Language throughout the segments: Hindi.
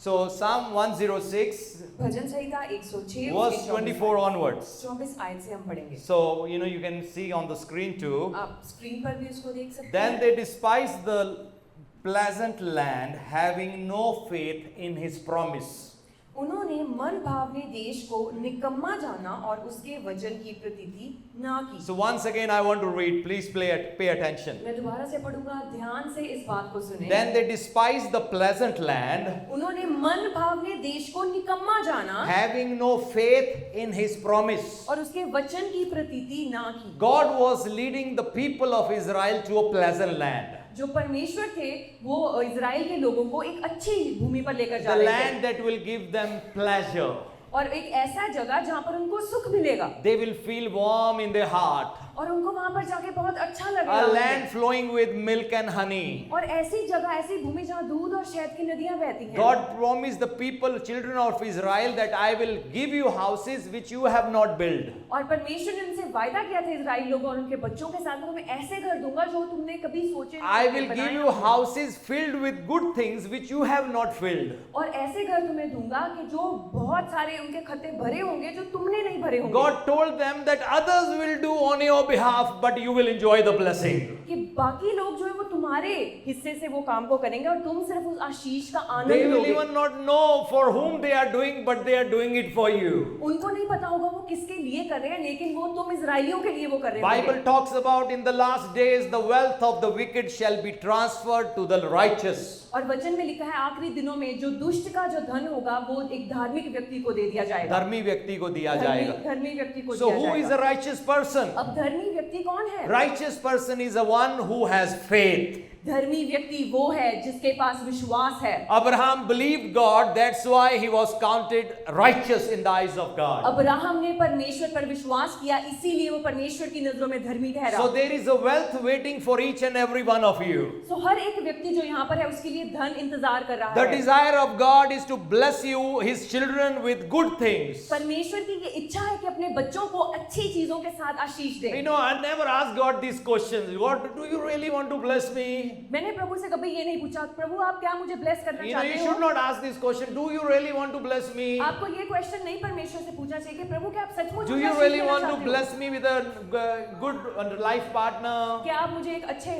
So Psalm 106 भजन संहिता 106 verse 24 onwards. 24 आयत से हम पढ़ेंगे। So you can see on the screen too. आप स्क्रीन पर भी उसको देख सकते Then हैं। they despised the pleasant land, having no faith in his promise. उन्होंने मन भावने देश को निकम्मा जाना और उसके वचन की प्रतीति ना की। So once again I want to read, please pay attention. मैं दोबारा से पढ़ूंगा, ध्यान से इस बात को सुने। Then they despised the pleasant land, उन्होंने मन भावने देश को निकम्मा जाना having no faith in his promise. और उसके वचन की प्रतीति ना की। God was leading the people of Israel to a pleasant land. जो परमेश्वर थे वो इजराइल के लोगों को एक अच्छी भूमि पर लेकर जा The रहे land थे that will give them pleasure. और एक ऐसा जगह जहाँ पर उनको सुख मिलेगा They will feel warm in their heart. और उनको वहां पर जाके बहुत अच्छा A लगेगा। land flowing with milk and honey. और ऐसी जगह, ऐसी भूमि जहाँ दूध और शहद की नदियां बहती हैं। God promised the people, children of Israel, that I will give you houses which you have not built. और परमेश्वर ने उनसे वायदा किया था इजराइल लोगों और उनके बच्चों के साथ, मैं तुम्हें ऐसे घर दूंगा जो तुमने कभी सोचे नहीं, I will बनाए give you नहीं। houses filled with good things which you have not filled. और ऐसे घर तुम्हें दूंगा कि जो बहुत सारे उनके खत्ते भरे होंगे जो तुमने नहीं भरे होंगे। God told them that others will do on your behalf, but you will enjoy the blessing. कि बाकी लोग जो है वो तुम्हारे हिस्से से वो काम को करेंगे और तुम सिर्फ उस आशीष का आनंद They will लोगे। even not know for whom they are doing, but they are doing it for you. उनको नहीं पता होगा वो किसके लिए कर रहे हैं, लेकिन वो तुम इजराइलियों के लिए वो कर रहे हैं। Bible talks about in the last days the wealth of the wicked shall be transferred to the righteous. और वचन में लिखा है आखिरी दिनों में जो दुष्ट का जो धन होगा वो एक धार्मिक व्यक्ति को दे दिया जाएगा। धर्मी व्यक्ति को दिया जाएगा. धर्मी व्यक्ति को So दिया who is जाएगा। a righteous person? अब धर्मी व्यक्ति कौन है? Righteous person is the one who has faith. धर्मी व्यक्ति वो है जिसके पास विश्वास है। Abraham believed God, that's why he was counted righteous in the eyes of God. Abraham ने परमेश्वर पर विश्वास किया, इसीलिए वो परमेश्वर की नजरों में धर्मी ठहरा। So there is a wealth waiting for each and every one of you. So हर एक व्यक्ति जो यहाँ पर है उसके लिए धन इंतजार कर रहा The है। desire of God is to bless you, his children, with good things. परमेश्वर की ये इच्छा है कि अपने बच्चों को अच्छी चीजों के साथ आशीष दे। You know, I never asked God these questions. God, do you really want to bless me? मैंने प्रभु से कभी ये नहीं पूछा, प्रभु आप क्या मुझे ब्लेस करना You चाहते should हो? not ask this question. Do you really want to bless me? आपको ये क्वेश्चन नहीं परमेश्वर से पूछना चाहिए कि प्रभु क्या आप सचमुच Do मुझे you आशीष really देना want to चाहते हो? bless me with a good life partner? क्या आप मुझे एक अच्छे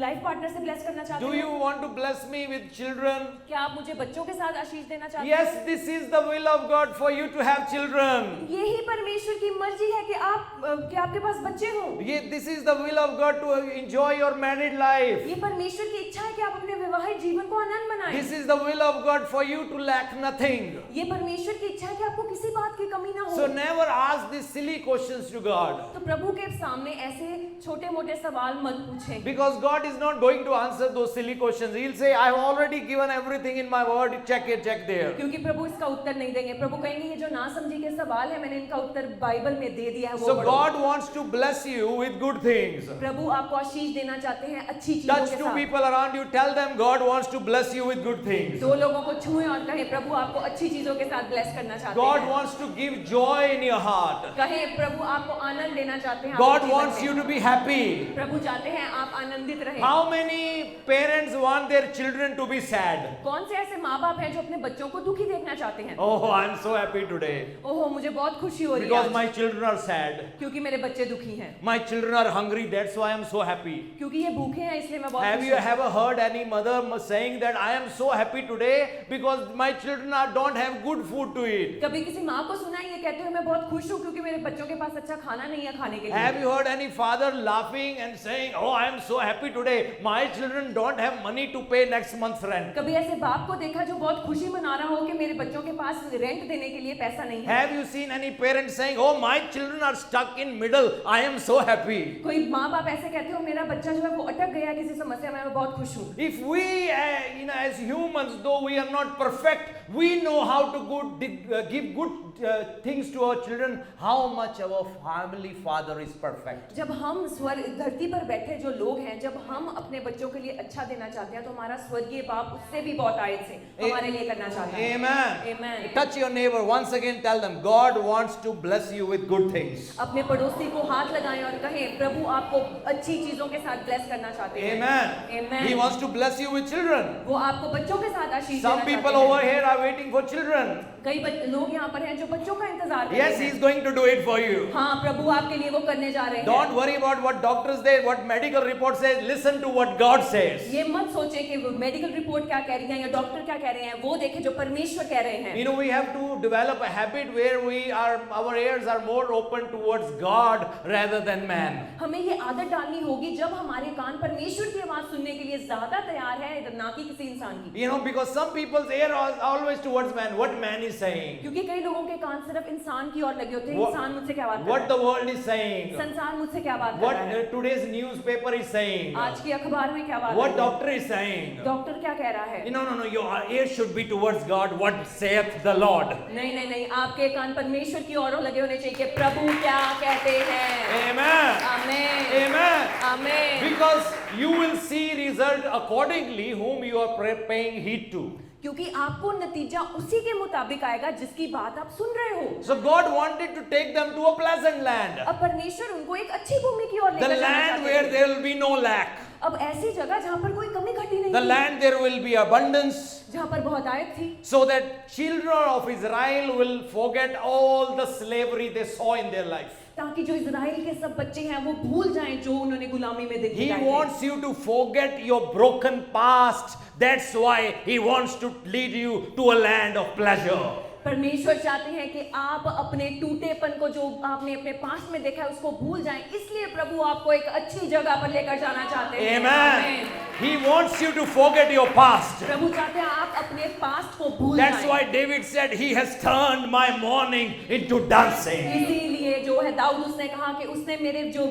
लाइफ पार्टनर से ब्लेस करना चाहते Do हो? you want to bless me with children? क्या आप मुझे बच्चों के साथ आशीष देना चाहते Yes, हो? this is the will of God for you to have children. यही परमेश्वर की मर्जी है कि आपके पास बच्चे हों। This is the will of God to enjoy your married life. ये परमेश्वर की इच्छा है कि आप अपने विवाहित जीवन को आनंद मनाएं। This is the will of God for you to lack nothing. ये परमेश्वर की इच्छा है कि आपको किसी बात की कमी ना हो। So never ask these silly questions to God. तो प्रभु के सामने ऐसे छोटे-मोटे सवाल मत पूछें। Because God is not going to answer those silly questions. He'll say, I have already given everything in my word. Check here, check there. क्योंकि प्रभु इसका उत्तर नहीं देंगे। प्रभु कहेंगे ये जो ना समझी के सवाल है मैंने इनका उत्तर बाइबल में दे दिया है वो So पढ़ो। God wants to bless you with good things. प्रभु आपको आशीष देना चाहते हैं अच्छी चीजों Touch के two साथ। people around you. Tell them God wants to bless you with good things. दो लोगों को छुएं और कहें प्रभु आपको अच्छी चीजों के साथ ब्लेस करना चाहते God हैं। wants to give joy in your heart. कहें प्रभु आपको आनंद देना चाहते हैं। God आपके जीवन wants में। you to be happy. प्रभु चाहते हैं आप आनंदित रहें। How many parents want their children to be sad? कौन से ऐसे माँ बाप हैं जो अपने बच्चों को दुखी देखना चाहते हैं? Oh, I'm so happy today ओहो मुझे बहुत खुशी हो रही है because आज, my children are sad. क्योंकि मेरे बच्चे दुखी हैं, My children are hungry. That's why I'm so happy. क्योंकि ये भूखे हैं इसलिए मैं बहुत Have खुश you हूँ। ever heard any mother saying that I am so happy today because my children don't have good food to eat? कभी किसी माँ को सुना है ये कहते हुए मैं बहुत खुश हूँ क्योंकि मेरे बच्चों के पास अच्छा खाना नहीं है खाने के Have लिए? you heard any father laughing and saying, oh, I am so happy today. My children don't have money to pay next month's rent. कभी ऐसे बाप को देखा जो बहुत खुशी मना रहा हो कि मेरे बच्चों के पास रेंट देने के लिए पैसा नहीं है? Have you seen any parent saying, oh, my children are stuck in middle. I am so happy. कोई माँ बाप ऐसे कहते हो मेरा बच्चा जो है वो अटक गया है किसी समस्या में, मैं बहुत खुश हूँ। If we, as humans, though we are not perfect, we know how to give good things to our children. How much our family father is perfect. जब हम स्वर्ग धरती पर बैठे जो लोग हैं, जब हम अपने बच्चों के लिए अच्छा देना चाहते हैं तो हमारा स्वर्गीय बाप उससे भी बहुत आयत से हमारे लिए करना चाहता है। Amen. Amen. Touch your neighbor. Once again, tell them, God wants to bless you with good things. अपने पड़ोसी को हाथ लगाएं और कहें प्रभु आपको अच्छी चीजों के साथ ब्लेस करना चाहते हैं। Amen. Amen. He wants to bless you you with children. वो आपको बच्चों के साथ आशीष Some देना people चाहते over हैं। here are waiting for children. कई लोग यहाँ पर हैं जो बच्चों का इंतजार कर Yes, रहे He's हैं। going to do it for you. हाँ, प्रभु आपके लिए वो करने जा रहे हैं। Don't worry about what doctors say, what medical report says. Listen to what God says. ये मत सोचे कि वो मेडिकल रिपोर्ट क्या कह रही है या डॉक्टर क्या कह रहे हैं, वो देखे जो परमेश्वर कह रहे हैं। You know, we have to develop a habit where our ears are more open towards God rather than man. हमें ये आदत डालनी होगी जब हमारे कान परमेश्वर की आवाज सुनने के लिए ज्यादा तैयार है ना कि किसी इंसान की। You know, because some people's ear are always towards man, what man is saying, क्योंकि कई लोगों के कान सिर्फ इंसान की ओर लगे होते हैं। What- इंसान मुझसे क्या बात कर what रहा the world is saying, है, संसार मुझसे क्या बात कर what रहा है, today's newspaper is saying, आज की अखबार में क्या बात what है, doctor is saying. डॉक्टर क्या कह रहा है। No, your ear should be towards God, what saith the Lord. नहीं, आपके कान परमेश्वर की ओर लगे होने चाहिए कि प्रभु क्या कहते हैं। Amen. Amen, Amen. Amen. Because you will see result accordingly whom you are paying heed to. क्योंकि आपको नतीजा उसी के मुताबिक आएगा जिसकी बात आप सुन रहे हो। So God wanted to take them to a pleasant land, अब परमेश्वर उनको एक अच्छी भूमि की ओर the लेकर जाना land चाहते where हैं। there will be no lack, अब ऐसी जगह जहाँ पर कोई कमी घटी नहीं the थी, land there will be abundance, जहाँ पर बहुत आयत थी, so that children of Israel will forget all the slavery they saw in their life. ताकि जो इजराइल के सब बच्चे हैं वो भूल जाएं जो उन्होंने गुलामी में देखी He है। wants you to forget your broken past. That's why He wants to lead you to a land of pleasure. परमेश्वर चाहते हैं कि आप अपने टूटेपन को जो आपने अपने पास में देखा है उसको भूल जाएं, इसलिए प्रभु आपको एक अच्छी जगह पर लेकर जाना चाहते हैं। Amen. He wants you to forget your past. प्रभु चाहते हैं आप अपने पास्ट को भूल That's जाएं। why David said, He has turned my mourning into dancing. इसीलिए जो है दाऊद उसने कहा कि उसने मेरे जो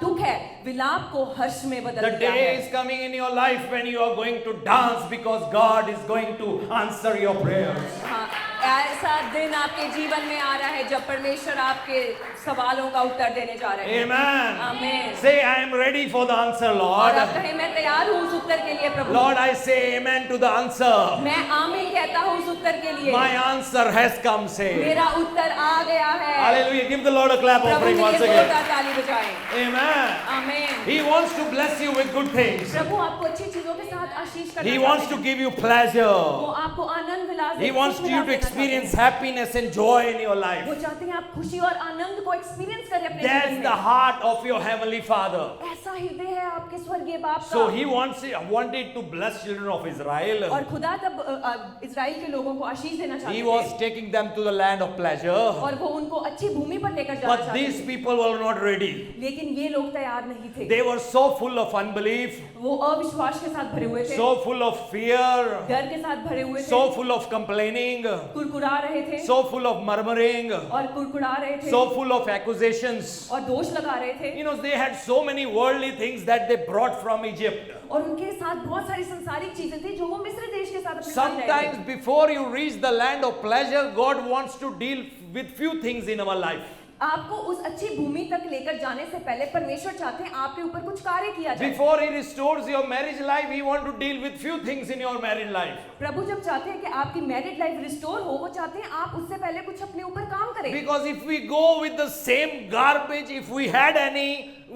दुख है विलाप को हर्ष में बदल The दिया day है। is coming in your life when you are going to dance because God is going to answer your prayers. हाँ, ऐसा दिन आपके जीवन में आ रहा है जब परमेश्वर आपके सवालों का उत्तर देने जा रहे हैं। Amen. आमीन। Say, I am ready for the answer, और Lord. आप कहें मैं तैयार हूँ उस उत्तर के लिए प्रभु। Lord, I say amen to the answer. मैं आमीन कहता हूँ उस उत्तर के लिए। My answer has come, say. मेरा उत्तर आ गया है। Hallelujah. Give the Lord a clap Prabhu offering के once लिए again. जोरदार ताली बजाएं। Amen. आमीन। He wants to bless you with good things. प्रभु आपको अच्छी चीजों के साथ आशीष करना He चाहते wants to हैं। give you वो pleasure. आपको आनंद विलास He wants you to experience happiness and joy in your वो life. चाहते हैं आप खुशी और आनंद को एक्सपीरियंस करें अपने That's जीवन the में। heart of your heavenly Father. ऐसा हृदय है आपके स्वर्गीय बाप So का। he wanted to bless children of Israel. और खुदा तब इजराइल के लोगों को आशीष देना चाहते He was थे taking them to the land of pleasure. और वो उनको अच्छी भूमि पर लेकर जाना But चाहते these थे। people were not ready. लेकिन ये लोग तैयार नहीं थे। They were so full of unbelief, वो अविश्वास के साथ भरे हुए थे, so full of fear, डर के साथ भरे हुए थे, so full of complaining, कुड़कुड़ा रहे थे so full of murmuring, और कुड़कुड़ा रहे थे so full of accusations. और दोष लगा रहे थे You know, they had so many worldly things that they brought from Egypt. और उनके साथ बहुत सारी संसारिक चीजें थी जो वो मिस्र देश के साथ अपने साथ लाए थे। Sometimes before you reach the land of pleasure, God wants to deal with few things in our life. आपको उस अच्छी भूमि तक लेकर जाने से पहले परमेश्वर चाहते हैं आपके ऊपर कुछ कार्य किया जाए। Before He restores your marriage life, He wants to deal with few things in your married life. प्रभु जब चाहते हैं कि आपकी मैरिड लाइफ रिस्टोर हो, वो चाहते हैं आप उससे पहले कुछ अपने ऊपर काम करें। Because if we go with the same garbage, if we had any,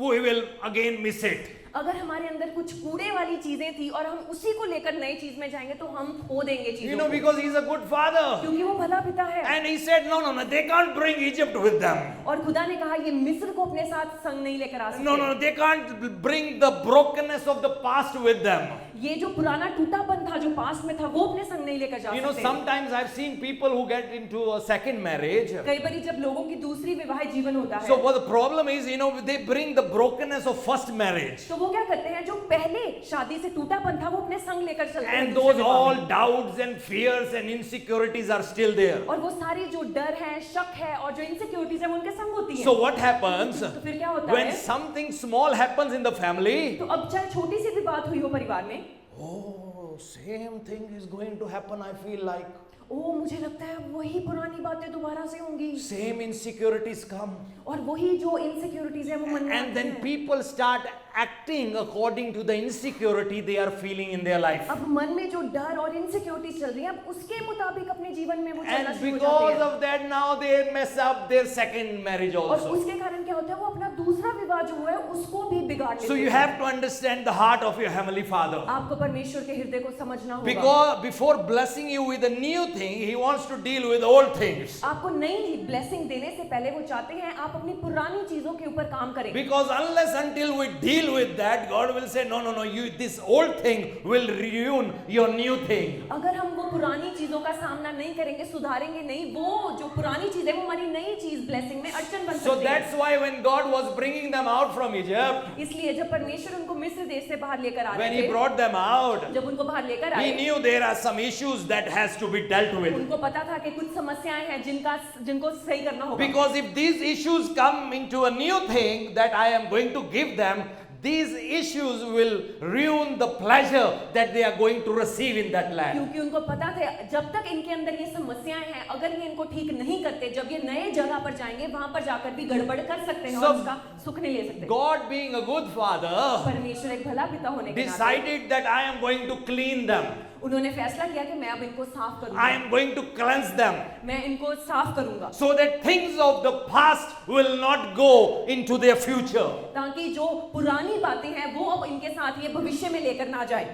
we will again miss it. अगर हमारे अंदर कुछ कूड़े वाली चीजें थी और हम उसी को लेकर नई चीज में जाएंगे तो हम खो देंगे You चीजों know, को। because He's a good Father. क्योंकि वो भला पिता है। And He said, no, they can't bring Egypt with them. और खुदा ने कहा ये मिस्र को अपने साथ संग नहीं लेकर आ सकते। No, they can't bring the brokenness of the past with them. ये जो पुराना टूटापन था जो पास्ट में था वो अपने संग नहीं लेकर जा You know, सकते। sometimes I've seen people who get into a second marriage. कई बार जब लोगों की दूसरी विवाहित जीवन होता है So what the problem is, you know, they bring the brokenness of first marriage. तो वो क्या करते हैं जो पहले शादी से टूटापन था वो अपने संग लेकर चलते हैं And दूसरे those विवाह all में। doubts and fears and insecurities are still there. और वो सारी जो डर है, शक है और जो इनसिक्योरिटीज है वो उनके संग होती है। So what happens तो फिर क्या होता when है? something small happens in the family? तो अब चाहे छोटी सी भी बात हुई हो परिवार में, Oh, same thing is going to happen, I feel like. ओ मुझे लगता है वही पुरानी बातें दोबारा से होंगी Same insecurities come. और वही जो इनसिक्योरिटीज है वो मन में And आती then हैं। people start acting according to the insecurity they are feeling in their life. अब मन में जो डर और इनसिक्योरिटी चल रही है अब उसके मुताबिक अपने जीवन में वो चलना And शुरू हो because जाते हैं of that, now they mess up their second marriage और also. उसके कारण क्या होता है वो अपना दूसरा विवाह जो हुआ है उसको भी बिगाड़ लेते So you हैं have to understand the heart of your Heavenly Father. आपको परमेश्वर के हृदय को समझना होगा Because before blessing you with a new thing, He wants to deal with old things. आपको नई ब्लेसिंग देने से पहले वो चाहते हैं आप अपनी पुरानी चीजों के ऊपर काम करें Because unless until we deal with that, God will say, no, you this old thing will ruin your new thing. अगर हम वो पुरानी चीजों का सामना नहीं करेंगे सुधारेंगे नहीं वो जो पुरानी चीज है वो हमारी नई चीज ब्लेसिंग में अड़चन बन So सकती है that's why when God was bringing them out from Egypt, इसलिए जब परमेश्वर उनको मिस्र देश से बाहर लेकर आ when रहे He थे brought them out, जब उनको बाहर लेकर He आए knew there are some issues that has to be dealt with. उनको पता था कि कुछ समस्याएं हैं जिनको सही करना होगा Because if these issues come into a new thing that I am going to give them, these issues will ruin the pleasure that they are going to receive in that land. क्योंकि उनको पता था जब तक इनके अंदर ये समस्याएं हैं अगर ये इनको ठीक नहीं करते जब ये नए जगह पर जाएंगे वहां पर जाकर भी गड़बड़ कर सकते हैं और So, उसका सुख नहीं ले सकते God being a good father परमेश्वर एक भला पिता होने के नाते decided that I am going to clean them. उन्होंने फैसला किया कि मैं अब इनको साफ I करूंगा am going to cleanse them मैं इनको साफ करूंगा so that things of the past will not go into their future. ताकि जो पुरानी बातें हैं वो अब इनके साथ ये भविष्य में लेकर ना जाए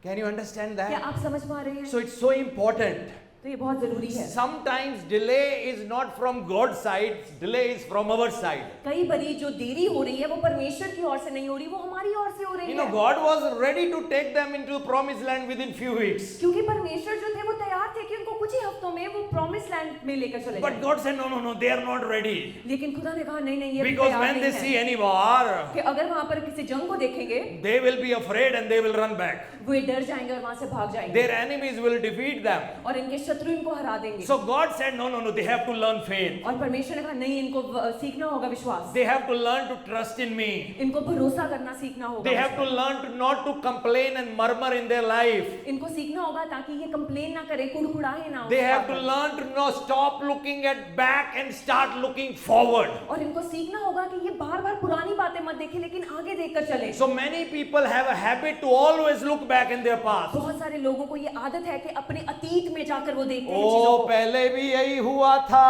Can you understand क्या that? आप समझ पा रहे हैं So it's so important. तो ये बहुत जरूरी है Sometimes delay is not from God's side, delay is from our side. कई बारी जो देरी हो रही है वो परमेश्वर की ओर से नहीं हो रही वो हमारी ओर से हो रही You know, है God was ready to take them into the promised land within few weeks. क्योंकि परमेश्वर जो थे वो तैयार थे कि उनको कुछ ही हफ्तों में वो प्रॉमिस लैंड में लेकर चले But जाएं। God said, no, they are not ready. लेकिन खुदा ने कहा नहीं नहीं ये Because तैयार when they नहीं see है any war, कि अगर वहां पर किसी जंग को देखेंगे they will be afraid and they will run back. वो ये डर जाएंगे और वहां से भाग जाएंगे Their enemies will defeat them. और इनके शत्रु इनको हरा देंगे So God said, no, they have to learn faith. और परमेश्वर ने कहा नहीं इनको सीखना होगा विश्वास They have to learn to trust in me. इनको भरोसा करना सीखना They होगा have to learn to not to complain and murmur in their life. इनको सीखना होगा ताकि ये कंप्लेन ना करे कुड़कुड़ाए ना They उस have बात to पर। learn to not stop looking at back and start looking forward. और इनको सीखना होगा कि ये बार बार पुरानी बातें मत देखें लेकिन आगे देखकर चले So many people have a habit to always look back in their past. बहुत सारे लोगों को ये आदत है कि अपने अतीत में जाकर वो देखते हैं चीजों ओ को पहले भी यही हुआ था,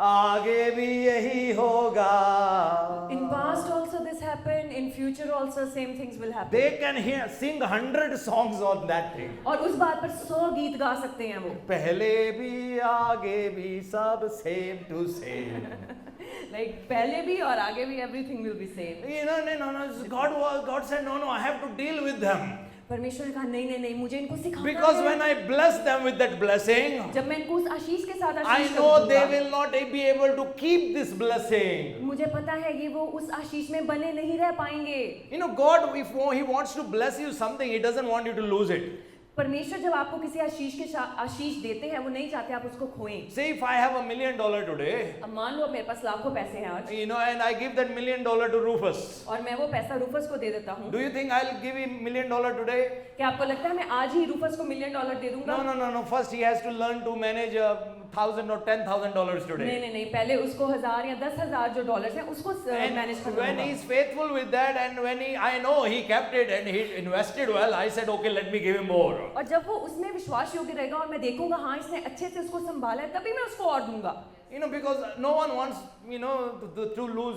आगे भी यही होगा. In past also this happened, in future also same things will happen. They can sing 100 songs on that thing. और उस बात पर 100 गीत गा सकते हैं वो पहले भी आगे भी सब same to same. like पहले भी और आगे भी everything will be same. You know, no. God said, no, I have to deal with them. परमेश्वर ने कहा नहीं मुझे इनको सिखाना Because है। when I bless them with that blessing, जब मैं इनको उस आशीष के साथ I आशीष know कर they दूंगा, will not be able to keep this blessing. मुझे पता है ये वो उस आशीष में बने नहीं रह पाएंगे You know, God, if He wants to bless you something, He doesn't want you to lose it. परमेश्वर जब आपको किसी आशीष देते हैं वो नहीं चाहते आप उसको खोएं Say if I have $1 million today, अब मान लो मेरे पास लाखों पैसे हैं आज you know, and I give that $1 million to Rufus. और मैं वो पैसा रूफस को दे देता हूँ Do you think I'll give him $1 million today? क्या आपको लगता है मैं आज ही रूफस को $1 मिलियन दे दूंगा No. First he has to learn to manage $1,000 or $10,000 today. नहीं पहले उसको 1000 या 10,000 जो डॉलर्स हैं उसको And मैनेज करना when होगा he's faithful with that, and when I know he kept it and he invested well, I said, okay, let me give him more. और जब वो उसमें विश्वास योग्य रहेगा और मैं देखूंगा हाँ इसने अच्छे से उसको संभाला है तभी मैं उसको और दूंगा You know, because no one wants, you know, to lose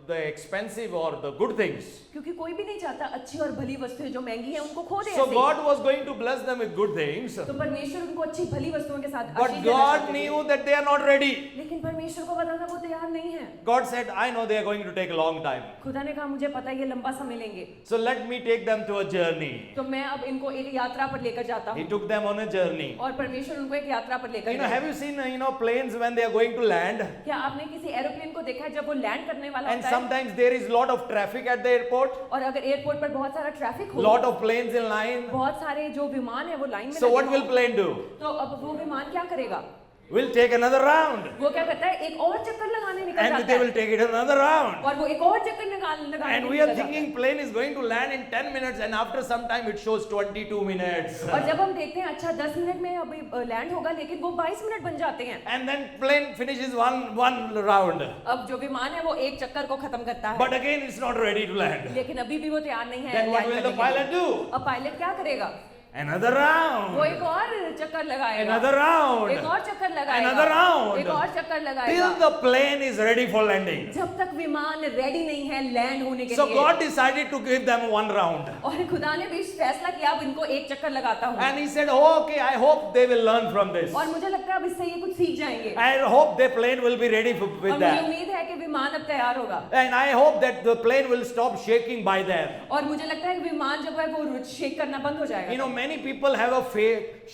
the expensive or the good things. क्योंकि कोई भी नहीं चाहता अच्छी और भली वस्तुएं जो महंगी हैं उनको खो दे So ऐसे ही। God was going to bless them with good things. तो परमेश्वर उनको अच्छी भली वस्तुओं के साथ But आशीष देना God चाहते थे। knew that they are not ready. लेकिन परमेश्वर को पता था वो तैयार नहीं है God said, I know they are going to take a long time. खुदा ने कहा मुझे पता है ये लंबा समय लेंगे So let me take them to a journey. तो मैं अब इनको एक यात्रा पर लेकर जाता He हूँ took them on a journey. और परमेश्वर उनको एक यात्रा पर लेकर You know, गए। have you seen, planes when they are going to land? क्या आपने किसी एरोप्लेन को देखा है जब वो लैंड करने वाला And होता है sometimes there is lot of traffic at the airport. और अगर एयरपोर्ट पर बहुत सारा ट्रैफिक हो Lot of planes in line. बहुत सारे जो विमान है वो लाइन में So लगे what हों, will plane do? तो अब वो विमान क्या करेगा will take another round. वो क्या करता है, एक और चक्कर लगाने निकल And जाता they है will take it another round. और वो एक और चक्कर लगाने And we निकल are जाता है। thinking plane is going to land in 10 minutes and after some time it shows 22 minutes. और जब हम देखते हैं अच्छा 10 मिनट में अभी लैंड होगा, लेकिन वो 22 मिनट बन जाते हैं। And then plane finishes one round. अब जो विमान है वो एक चक्कर को खत्म करता है, But again it's not ready to land. लेकिन अभी भी वो तैयार नहीं है Then what land will the करने के लिए। pilot do? अब पायलट क्या करेगा? Another वो round. एक और चक्कर लगाएगा, Another round. एक और चक्कर लगाएगा, Another round. एक और चक्कर लगाएगा, Till the plane is ready for landing. जब तक विमान रेडी नहीं है लैंड होने के So लिए। God decided to give them one round. और खुदा ने भी फैसला किया अब इनको एक चक्कर लगाता हूँ, And he said, oh, okay, I hope they will learn from this. और मुझे लगता है अब इससे ये कुछ सीख जाएंगे, I hope their plane will be ready और with मुझे that. उम्मीद है कि विमान अब तैयार होगा, And I hope that the plane will stop shaking by then. और मुझे लगता है कि विमान जब है वो शेक करना बंद हो जाएगा। You know, many people have a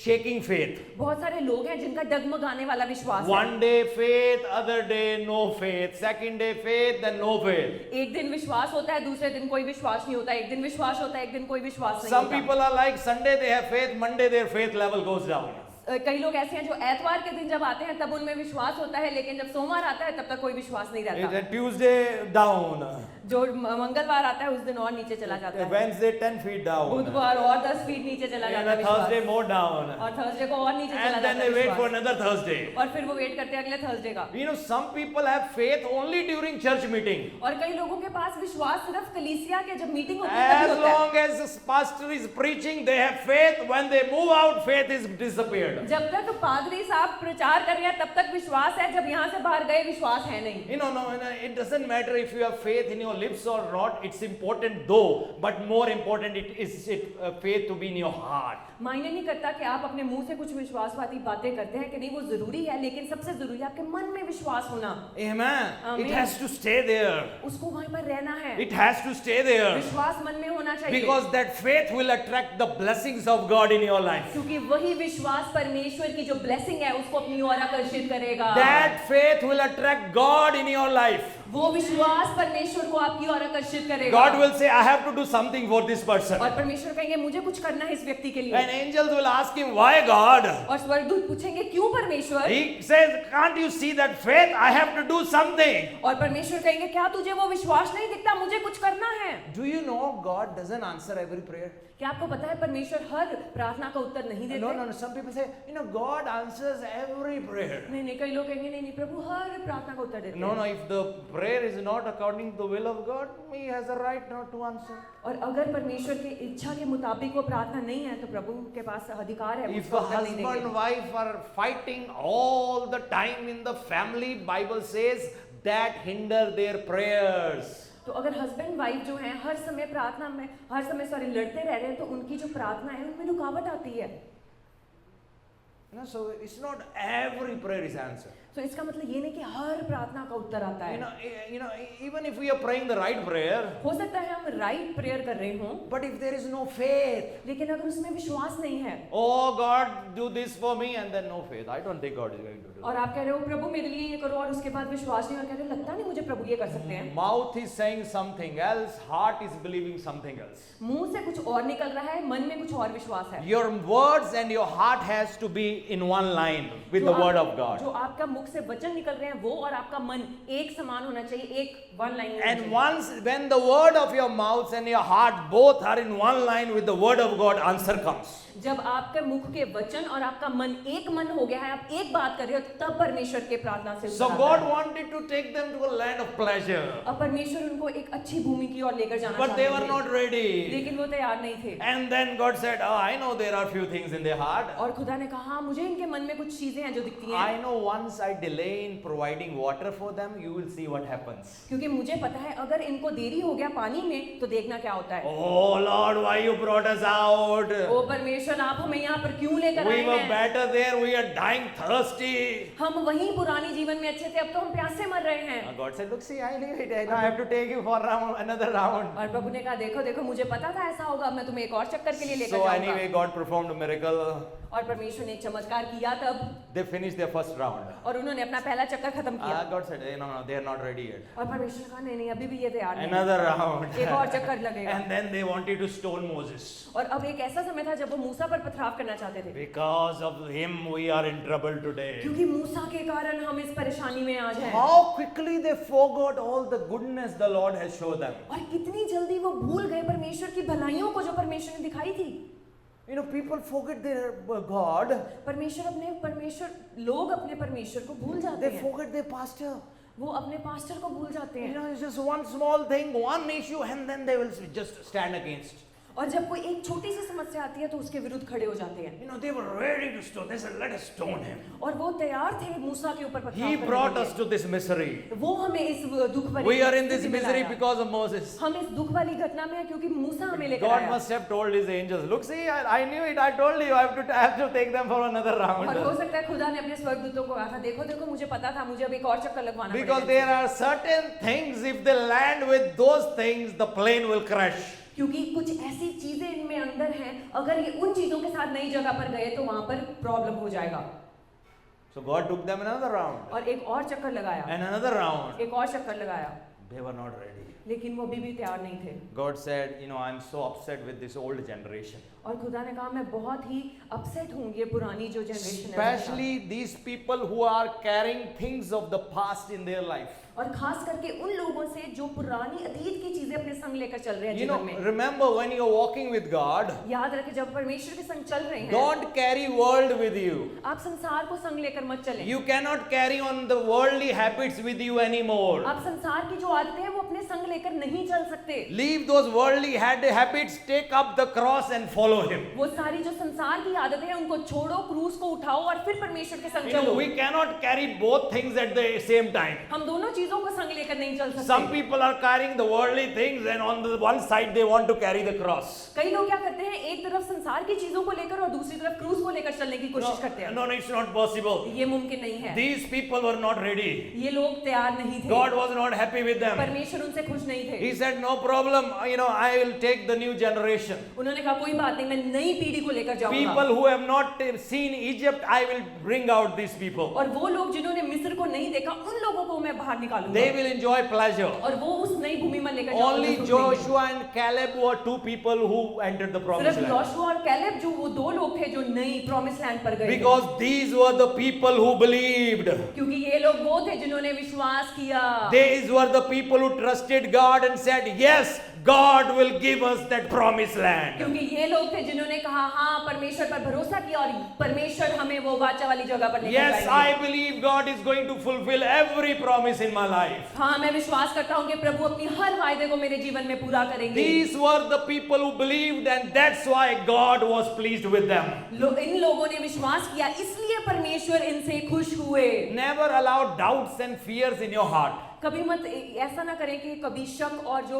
shaking faith. बहुत सारे लोग हैं जिनका डगमगाने वाला विश्वास है। One day faith, other day no faith. Second day faith, then no faith. एक दिन विश्वास होता है, दूसरे दिन कोई विश्वास नहीं होता, एक दिन विश्वास होता है, एक दिन कोई विश्वास नहीं Some होता। people are like Sunday they have faith, Monday their faith level goes down. कई लोग ऐसे हैं जो एतवार के दिन जब आते हैं तब उनमें विश्वास होता है, लेकिन जब सोमवार आता है तब तक कोई विश्वास नहीं रहता। Then Tuesday down. जो मंगलवार आता है उस दिन और नीचे चला जाता है, Wednesday 10 feet down. बुधवार और 10 फीट नीचे चला जाता है And Thursday विश्वास, more down. और थर्सडे को और नीचे चला And जाता then है they wait for विश्वास, another Thursday. और फिर वो वेट करते हैं अगले थर्सडे का। You know, some people have faith only during church meeting. और कई लोगों के पास विश्वास सिर्फ कलीसिया के जब मीटिंग होती है तभी As होता है। long as the pastor is preaching, they have faith. When they move out, faith is disappeared. जब तक पादरी साहब प्रचार कर रहे हैं तब तक विश्वास है, जब यहाँ से बाहर गए विश्वास है नहीं। You know, no, it doesn't matter if you have faith in your lips or not. It's important though, but more important faith to be in your heart. मायने नहीं करता कि आप अपने मुंह से कुछ विश्वासवादी बातें करते हैं कि नहीं, वो जरूरी है, लेकिन सबसे जरूरी है आपके मन में विश्वास होना। Amen. Amen. It has to stay there. उसको वहीं पर रहना है, It has to stay there. विश्वास मन में होना चाहिए, Because that faith will attract the blessings of God in your life. क्योंकि वही विश्वास परमेश्वर की जो ब्लेसिंग है उसको अपनी ओर आकर्षित करेगा। That faith will attract God in your life. वो विश्वास परमेश्वर को आपकी ओर आकर्षित करेगा। God will say, I have to do something for this person. और परमेश्वर कहेंगे मुझे कुछ करना है इस व्यक्ति के लिए। And angels will ask him, why God? और स्वर्गदूत पूछेंगे क्यों परमेश्वर? He says, can't you see that faith? I have to do something. और परमेश्वर कहेंगे क्या तुझे वो विश्वास नहीं दिखता, मुझे कुछ करना है। Do you know God doesn't answer every prayer? क्या आपको पता है परमेश्वर हर प्रार्थना का उत्तर नहीं देते? No. Some people say, God answers every prayer. नहीं, कई लोग कहेंगे नहीं प्रभु हर प्रार्थना का उत्तर देते No, हैं। if the prayer is not according to the will of God, He has a right not to answer. और अगर परमेश्वर की इच्छा के मुताबिक वो प्रार्थना नहीं है तो प्रभु के पास अधिकार है If उसको a उत्तर नहीं husband देंगे। wife are fighting all the time in the family, Bible says that hinder their prayers. तो अगर हस्बैंड वाइफ जो हैं हर समय प्रार्थना में लड़ते रह रहे हैं तो उनकी जो प्रार्थना है उनमें रुकावट आती है। So it's not every prayer is answered. तो इसका मतलब ये नहीं कि हर प्रार्थना का उत्तर आता है। Even if we are praying the right prayer, हो सकता है हम राइट प्रेयर कर रहे हों, but if there is no faith, लेकिन अगर उसमें विश्वास नहीं है, oh God, do this for me, and then no faith, I don't think God is going to do. और आप कह रहे हो प्रभु मेरे लिए ये करो और उसके बाद विश्वास नहीं, और कह रहे हो लगता नहीं मुझे प्रभु ये कर सकते हैं। Mouth is saying something else, heart is believing something else. मुंह से कुछ और निकल रहा है, मन में कुछ और विश्वास है। Your words and your heart has to be in one line with the word of God. जो आपका मुख से वचन निकल रहे हैं वो और आपका मन एक समान होना चाहिए, एक one line. And once when the word of your mouth and your heart both are in one line with the word of God, answer comes. जब आपके मुख के वचन और आपका मन एक मन हो गया है, आप एक बात कर रहे हो, तब परमेश्वर के प्रार्थना से So God wanted to take them to a land of pleasure, और परमेश्वर उनको एक अच्छी भूमि की ओर लेकर जाना but they चाहते were थे, not ready. लेकिन वो तैयार नहीं थे। And then God said, oh, I know there are few things in their heart. और खुदा ने कहा मुझे इनके मन में कुछ चीजें हैं जो दिखती हैं। I know once I delay in providing water for them, you will see what happens. क्योंकि मुझे पता है अगर इनको देरी हो गया पानी में तो देखना क्या होता है। Oh Lord, why you brought us out? ओ परमेश्वर आप हमें यहाँ पर क्यों लेकर आए We were हैं? better there, we are dying thirsty. हम वहीं पुरानी जीवन में अच्छे थे, अब तो हम प्यासे मर रहे हैं। God said, look, see, I knew it. I have to take you for another round. और प्रभु ने कहा देखो देखो मुझे पता था ऐसा होगा, मैं तुम्हें एक और चक्कर के लिए लेकर So जाऊंगा। anyway, God performed a miracle. और परमेश्वर ने एक चमत्कार किया तब, they finished their first round. और उन्होंने अपना पहला चक्कर खत्म किया। God said, no, no, they are not ready yet. और परमेश्वर ने कहा नहीं नहीं अभी भी ये तैयार नहीं, Another round. एक और चक्कर लगेगा। And then they wanted to stone Moses. और अब एक ऐसा समय था जब वो मूसा पर पथराव करना चाहते थे, Because of him, we are in trouble today. क्योंकि मूसा के कारण हम इस परेशानी में आज हैं। How quickly they forgot all the goodness the Lord has shown them. और कितनी जल्दी वो भूल गए परमेश्वर की भलाइयों को जो परमेश्वर ने दिखाई थी। You know, people forget their God. लोग अपने परमेश्वर को भूल जाते They हैं। forget their pastor. वो अपने पास्टर को भूल जाते You हैं। know, it's just one small thing, one issue, and then they will just stand against. और जब कोई एक छोटी सी समस्या आती है तो उसके विरुद्ध खड़े हो जाते हैं। You know, they were ready to stone. They said, let us stone him. और वो तैयार थे मूसा के ऊपर पथराव He करने brought के us लिए। to this misery. वो हमें इस दुख भरी We are in this स्थिति में misery लाया। because of Moses. हम इस दुख वाली घटना में हैं क्योंकि मूसा हमें लेकर God आया। must have told his angels, look, see, I knew it. I told you, I have to take them for another और हो round. सकता है खुदा ने अपने स्वर्गदूतों को कहा था, देखो देखो मुझे पता था, मुझे अब एक और चक्कर लगवाना Because पड़ेगा। there are certain things, if they land with those things, the plane will crash. क्योंकि कुछ ऐसी चीजें इनमें अंदर हैं, अगर ये उन चीजों के साथ नई जगह पर गए तो वहां पर प्रॉब्लम हो जाएगा। So God took them another round और एक और चक्कर लगाया, and another round. एक और चक्कर लगाया, They were not ready. लेकिन वो अभी भी तैयार नहीं थे। God said, you know, I'm so upset with this old generation. और खुदा ने कहा मैं बहुत ही अपसेट हूँ ये पुरानी जो जनरेशन है, Especially these people who are carrying things of the past in their life. और खास करके उन लोगों से जो पुरानी अतीत की चीजें अपने संग लेकर चल रहे हैं You know, जीवन में। remember when you're walking with God, याद रखें जब परमेश्वर के संग चल रहे हैं, don't carry world with you. आप संसार को संग लेकर मत चलें। You cannot carry on the worldly habits with you anymore. आप संसार की जो आदतें हैं वो अपने संग लेकर नहीं चल सकते। Leave those worldly habits, take up the cross and follow him. वो सारी जो संसार की आदतें हैं उनको छोड़ो, क्रूस को उठाओ और फिर परमेश्वर के संग You know, चलो। we cannot carry both things at the same time. हम दोनों चीजों को संग लेकर नहीं चल सकते। Some people are carrying the worldly things and on the one side they want to carry the cross. कई लोग क्या करते हैं, एक तरफ संसार की चीजों को लेकर और दूसरी तरफ क्रूस को लेकर चलने की कोशिश करते हैं। No, it's not possible. ये मुमकिन नहीं है। These people were not ready. ये लोग तैयार नहीं थे। God was not happy with them. परमेश्वर उनसे खुश नहीं थे। He said, no problem, you know, I will take the new generation. उन्होंने कहा कोई बात नहीं, मैं नई पीढ़ी को लेकर जाऊंगा। People who have not seen Egypt, I will bring out these people. और वो लोग जिन्होंने मिस्र को नहीं देखा, उन लोगों को मैं बाहर निकालूंगा। They will enjoy pleasure. और वो उस नई भूमि में लेकर जाऊंगा। Only Joshua and Caleb were two people who entered the promised सिर्फ land. योशुआ और कैलेब जो वो दो लोग थे जो नई प्रॉमिस लैंड पर गए। Because these were the people who believed. क्योंकि ये लोग वो थे जिन्होंने विश्वास किया। These were the people who trusted God and said, yes, God will give us that promised land. क्योंकि ये लोग थे जिन्होंने कहा हाँ परमेश्वर पर भरोसा किया और परमेश्वर हमें वो वाचा वाली जगह पर लेकर Yes, जाएंगे। I believe God is going to fulfill every promise in my life. हाँ मैं विश्वास करता हूँ कि प्रभु अपनी हर वायदे को मेरे जीवन में पूरा करेंगे। These were the people who believed and that's why God was pleased with them. इन लोगों ने विश्वास किया इसलिए परमेश्वर इनसे खुश हुए। Never allow doubts and fears in your heart. कभी मत ऐसा ना करें कि कभी शक और जो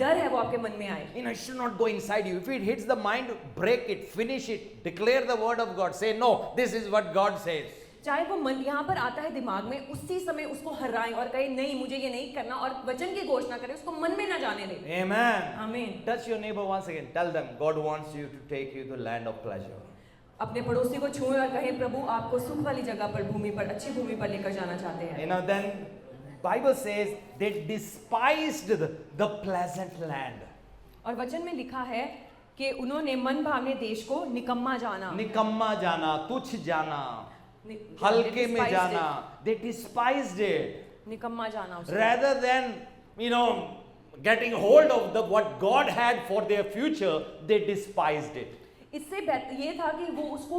डर है वो आपके मन में आए। You know, it should not go inside you. If it hits the mind, break it, finish it, declare the word of God. Say, no, this is what God says. चाहे वो मन यहाँ पर आता है दिमाग में, उसी समय उसको हराएं और कहे नहीं मुझे ये नहीं करना और वचन की घोषणा करें, उसको मन में ना जाने दें। Amen. आमीन। Touch your neighbor once again. Tell them, God wants you to take you to the land of pleasure. अपने पड़ोसी को छुएं और कहें प्रभु आपको सुख वाली जगह पर, भूमि पर, अच्छी भूमि पर लेकर जाना चाहते हैं। You know, then Bible says they despised the pleasant land. और वचन में लिखा है कि उन्होंने मन भावने देश को निकम्मा जाना, निकम्मा जाना, तुच्छ जाना, हल्के में जाना. They despised it. निकम्मा जाना उसे। Rather than, you know, getting hold of what God had for their future, they despised it. इससे ये था कि वो उसको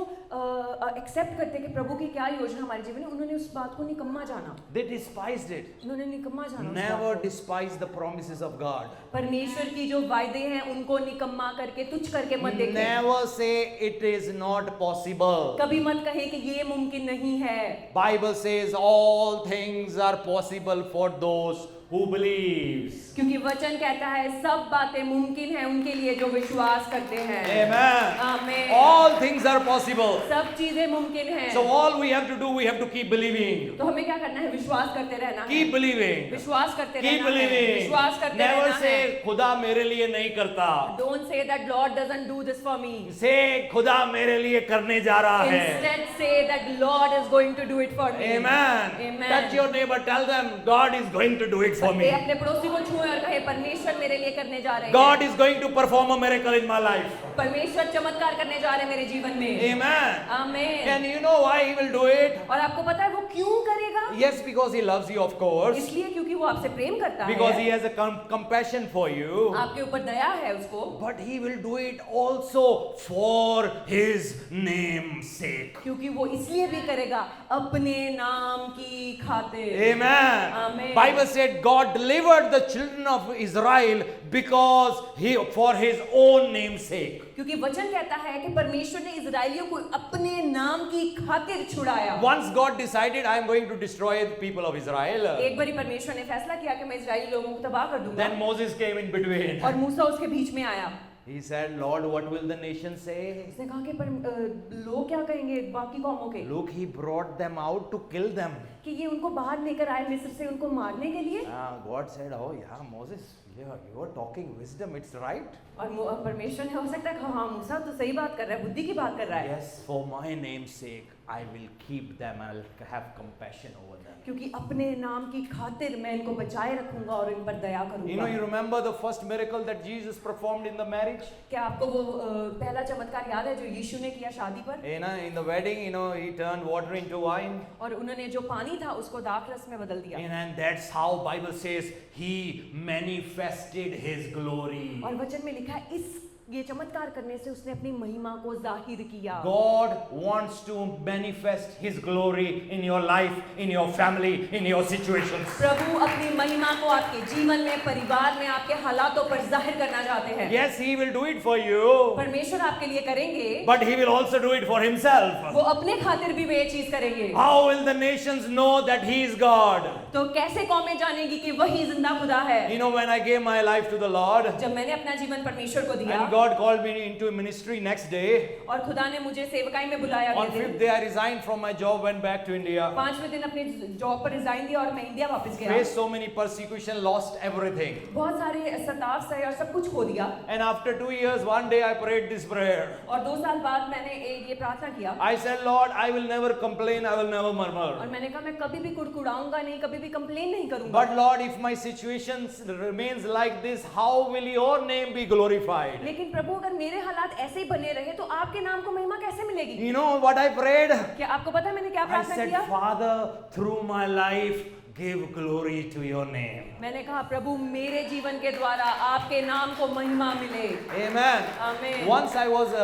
एक्सेप्ट करते कि प्रभु की क्या योजना हमारे जीवन में, उन्होंने उस बात को निकम्मा जाना। They despised it. उन्होंने निकम्मा जाना। Never despise the promises of God. परमेश्वर की जो वायदे हैं उनको निकम्मा करके तुच्छ करके मत देखें। Never say it is not possible. कभी मत कहें कि ये मुमकिन नहीं है। Bible says all things are possible for those who believes. क्योंकि वचन कहता है सब बातें मुमकिन है उनके लिए जो विश्वास करते हैं। Amen. आमीन। All things are possible. सब चीजें मुमकिन हैं। So all we have to do, we have to keep believing. तो हमें क्या करना है? विश्वास करते रहना है। Keep believing. विश्वास करते Keep रहना है। believing. विश्वास करते Never रहना say है। खुदा मेरे लिए नहीं करता. Don't say that Lord doesn't do this for me. Say खुदा मेरे लिए करने जा रहा है. Instead say that Lord is going to do it for me. Amen. Amen. Touch your neighbor. Tell them God is going to do it for me. अपने पड़ोसी को छुए और कहे परमेश्वर मेरे लिए करने जा रहे हैं। God is going to perform a miracle in my life. परमेश्वर चमत्कार करने जा रहे हैं मेरे जीवन में। Amen. आमीन। And you know why he will do it? और आपको पता है वो क्यों करेगा? Yes, because he loves you, of course. इसलिए क्योंकि वो आपसे प्रेम करता है। Because he has a compassion for you. आपके ऊपर दया है उसको। But he will do it also for his name's sake. क्योंकि वो इसलिए भी करेगा अपने नाम की खातिर। Amen. Amen. Bible said God delivered the children of Israel because for his own name's sake. क्योंकि वचन कहता है कि परमेश्वर ने इजराइलियों को अपने नाम की खातिर छुड़ाया। Once God decided I am going to destroy the people of Israel. एक बारी परमेश्वर ने फैसला किया कि मैं इजराइली लोगों को तबाह कर दूंगा। Then Moses came in between. और मूसा उसके बीच में आया। He said, Lord, what will the nation say? उसने कहा कि लोग क्या कहेंगे बाकी कौमों के? Look, he brought them out to kill them. कि ये उनको बाहर लेकर आए मिस्र से उनको मारने के लिए। God said, oh yeah, Moses, yeah, you are talking wisdom, it's right. और परमेश्वर ने हो सकता है हाँ मूसा तो सही बात कर रहा है, बुद्धि की बात कर रहा है। Yes, for my name's sake, I will keep them, I'll have compassion over them. क्योंकि अपने नाम की खातिर मैं इनको बचाए रखूंगा और इन पर दया करूंगा। You know, you remember the first miracle that Jesus performed in the marriage? क्या आपको वो पहला चमत्कार याद है जो यीशु ने किया शादी पर? You know, in the wedding, you know, he turned water into wine. और उन्होंने जो पानी था उसको दाखरस में बदल दिया। And that's how Bible says he manifested his glory. और वचन में लिखा है ये चमत्कार करने से उसने अपनी महिमा को जाहिर किया। God wants to manifest his glory in your life, in your family, in your situations. प्रभु अपनी महिमा को आपके जीवन में, परिवार में, आपके हालातों पर जाहिर करना चाहते हैं। Yes, he will do it for you. परमेश्वर आपके लिए करेंगे। But he will also do it for himself. वो अपने खातिर भी वे चीज करेंगे। How will the nations know that he is God? तो कैसे कौमें जानेगी कि वही जिंदा खुदा है? You know, when I gave my life to the Lord, जब मैंने अपना जीवन परमेश्वर को दिया, and God called me into ministry next day. और खुदा ने मुझे सेवकाई में बुलाया। On 5th day I resigned from my job, went back to India. 5वें दिन अपने जॉब पर रिजाइन दिया और मैं इंडिया वापस गया। Faced so many persecution, lost everything. बहुत सारे सताव सहे और सब कुछ खो दिया। And after 2 years, one day I prayed this prayer. और 2 साल बाद मैंने ये प्रार्थना किया। I said, Lord, I will never complain, I will never murmur. और मैंने कहा मैं कभी भी कुड़कुड़ाऊंगा नहीं, कभी भी कंप्लेन नहीं करूंगा। But Lord, if my situation remains like this, how will your name be glorified? लेकिन प्रभु अगर मेरे हालात ऐसे ही बने रहे तो आपके नाम को महिमा कैसे मिलेगी? You know what I prayed? क्या आपको पता है मैंने क्या I प्रार्थना said, किया? Father, through my life, give glory to your name. मैंने कहा प्रभु मेरे जीवन के द्वारा आपके नाम को महिमा मिले। Amen. Amen. Once I was,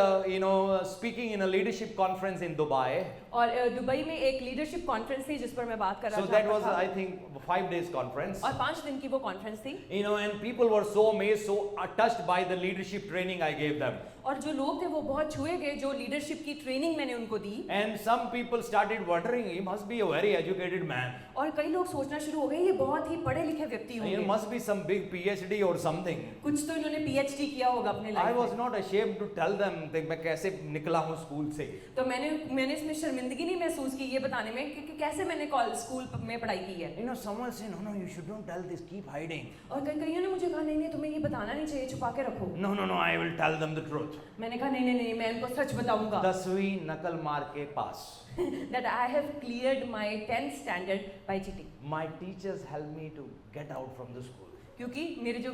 speaking in a leadership conference in Dubai. और दुबई में एक लीडरशिप कॉन्फ्रेंस थी जिस पर मैं बात कर रहा था। So that was, I think, 5 days conference. और 5 दिन की वो कॉन्फ्रेंस थी। You know, and people were so amazed, so touched by the leadership training I gave them. और जो लोग थे वो बहुत छुए गए जो लीडरशिप की ट्रेनिंग मैंने उनको दी। And some people started wondering, he must be a very educated man. और कई लोग सोचना शुरू हो गए ये बहुत ही पढ़े लिखे व्यक्ति He होंगे। must be some big PhD or something. कुछ तो इन्होंने PhD किया होगा अपने I लाइफ was में। not ashamed to tell them that मैं कैसे निकला हूँ स्कूल से. तो मैंने इसमें शर्मिंदगी नहीं महसूस की ये बताने में कि कैसे मैंने स्कूल में पढ़ाई की है। You know, someone said, no, you should not tell this, keep hiding. और कईयों ने मुझे कहा नहीं तुम्हें ये बताना नहीं चाहिए, छुपा के रखो। No, I will tell them the truth. मैंने कहा नहीं मैं इनको सच बताऊंगा। 10वीं नकल मार के पास. That I have cleared my 10th standard by cheating. My teachers helped me to get out from the school. क्योंकि मेरे जो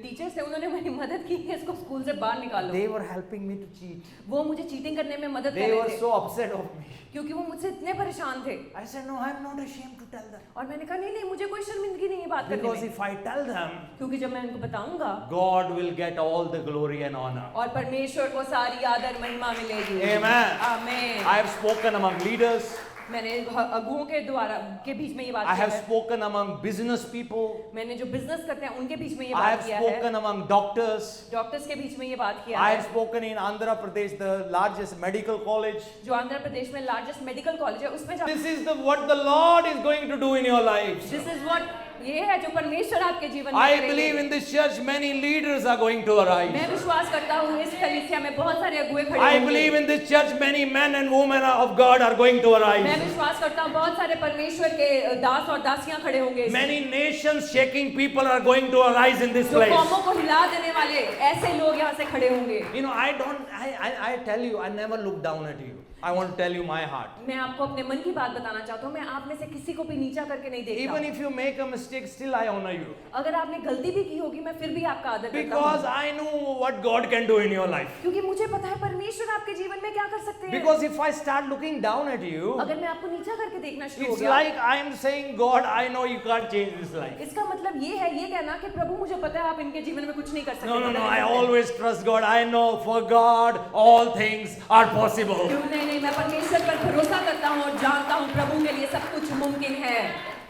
टीचर्स थे उन्होंने मेरी मदद की कि इसको स्कूल से बाहर निकालो। They were helping me to cheat. वो मुझे चीटिंग करने में मदद कर They रहे were थे। so upset of me. क्योंकि वो मुझसे इतने परेशान थे। I said, no, I'm not ashamed to tell them. और मैंने कहा नहीं मुझे कोई शर्मिंदगी नहीं है बात करने Because में। if I tell them, क्योंकि जब मैं उनको बताऊंगा God will get all the glory and honor. और परमेश्वर को सारी आदर महिमा मिलेगी। Amen. आमीन। I have spoken among leaders. मैंने अगुओं के बीच में ये बात I की have है। spoken among business people. मैंने जो बिजनेस करते हैं उनके बीच में ये I बात have किया है। spoken among doctors. डॉक्टर्स के बीच में ये बात किया I है। have spoken in Andhra Pradesh, the largest medical college. जो आंध्र प्रदेश में लार्जेस्ट मेडिकल कॉलेज है उसमें This is what the Lord is going to do in your lives. This is what ये है जो परमेश्वर आपके जीवन में I करेंगे। believe in this church many leaders are going to arise. मैं विश्वास करता हूँ इस कलीसिया में बहुत सारे अगुए खड़े I होंगे। believe in this church many men and women of God are going to मैं arise. विश्वास करता हूँ बहुत सारे परमेश्वर के दास और दासियां खड़े होंगे इसमें। Many nations shaking people are going to arise in this जो place. कौमों को हिला देने वाले ऐसे लोग यहाँ से खड़े होंगे। You know, I tell you, I never look down at you. I want to tell you my heart. मैं आपको अपने मन की बात बताना चाहता हूँ। मैं आप में से किसी को भी नीचा करके नहीं देखता। Even if you make a mistake, still I honor you. अगर आपने गलती भी की होगी मैं फिर भी आपका आदर करता Because हूँ। I know what God can do in your life. क्योंकि मुझे पता है परमेश्वर आपके जीवन में क्या कर सकते हैं। Because if I start looking down at you, अगर मैं आपको नीचा करके देखना शुरू हो it's गया, like I am saying, God, I know you can't change this life. इसका मतलब ये है ये कहना कि प्रभु मुझे पता है आप इनके जीवन में कुछ नहीं कर सकते। No, I always trust God. I know for God all things are possible. क्यों नहीं, मैं परमेश्वर पर भरोसा करता हूँ और जानता हूँ प्रभु के लिए सब कुछ मुमकिन है।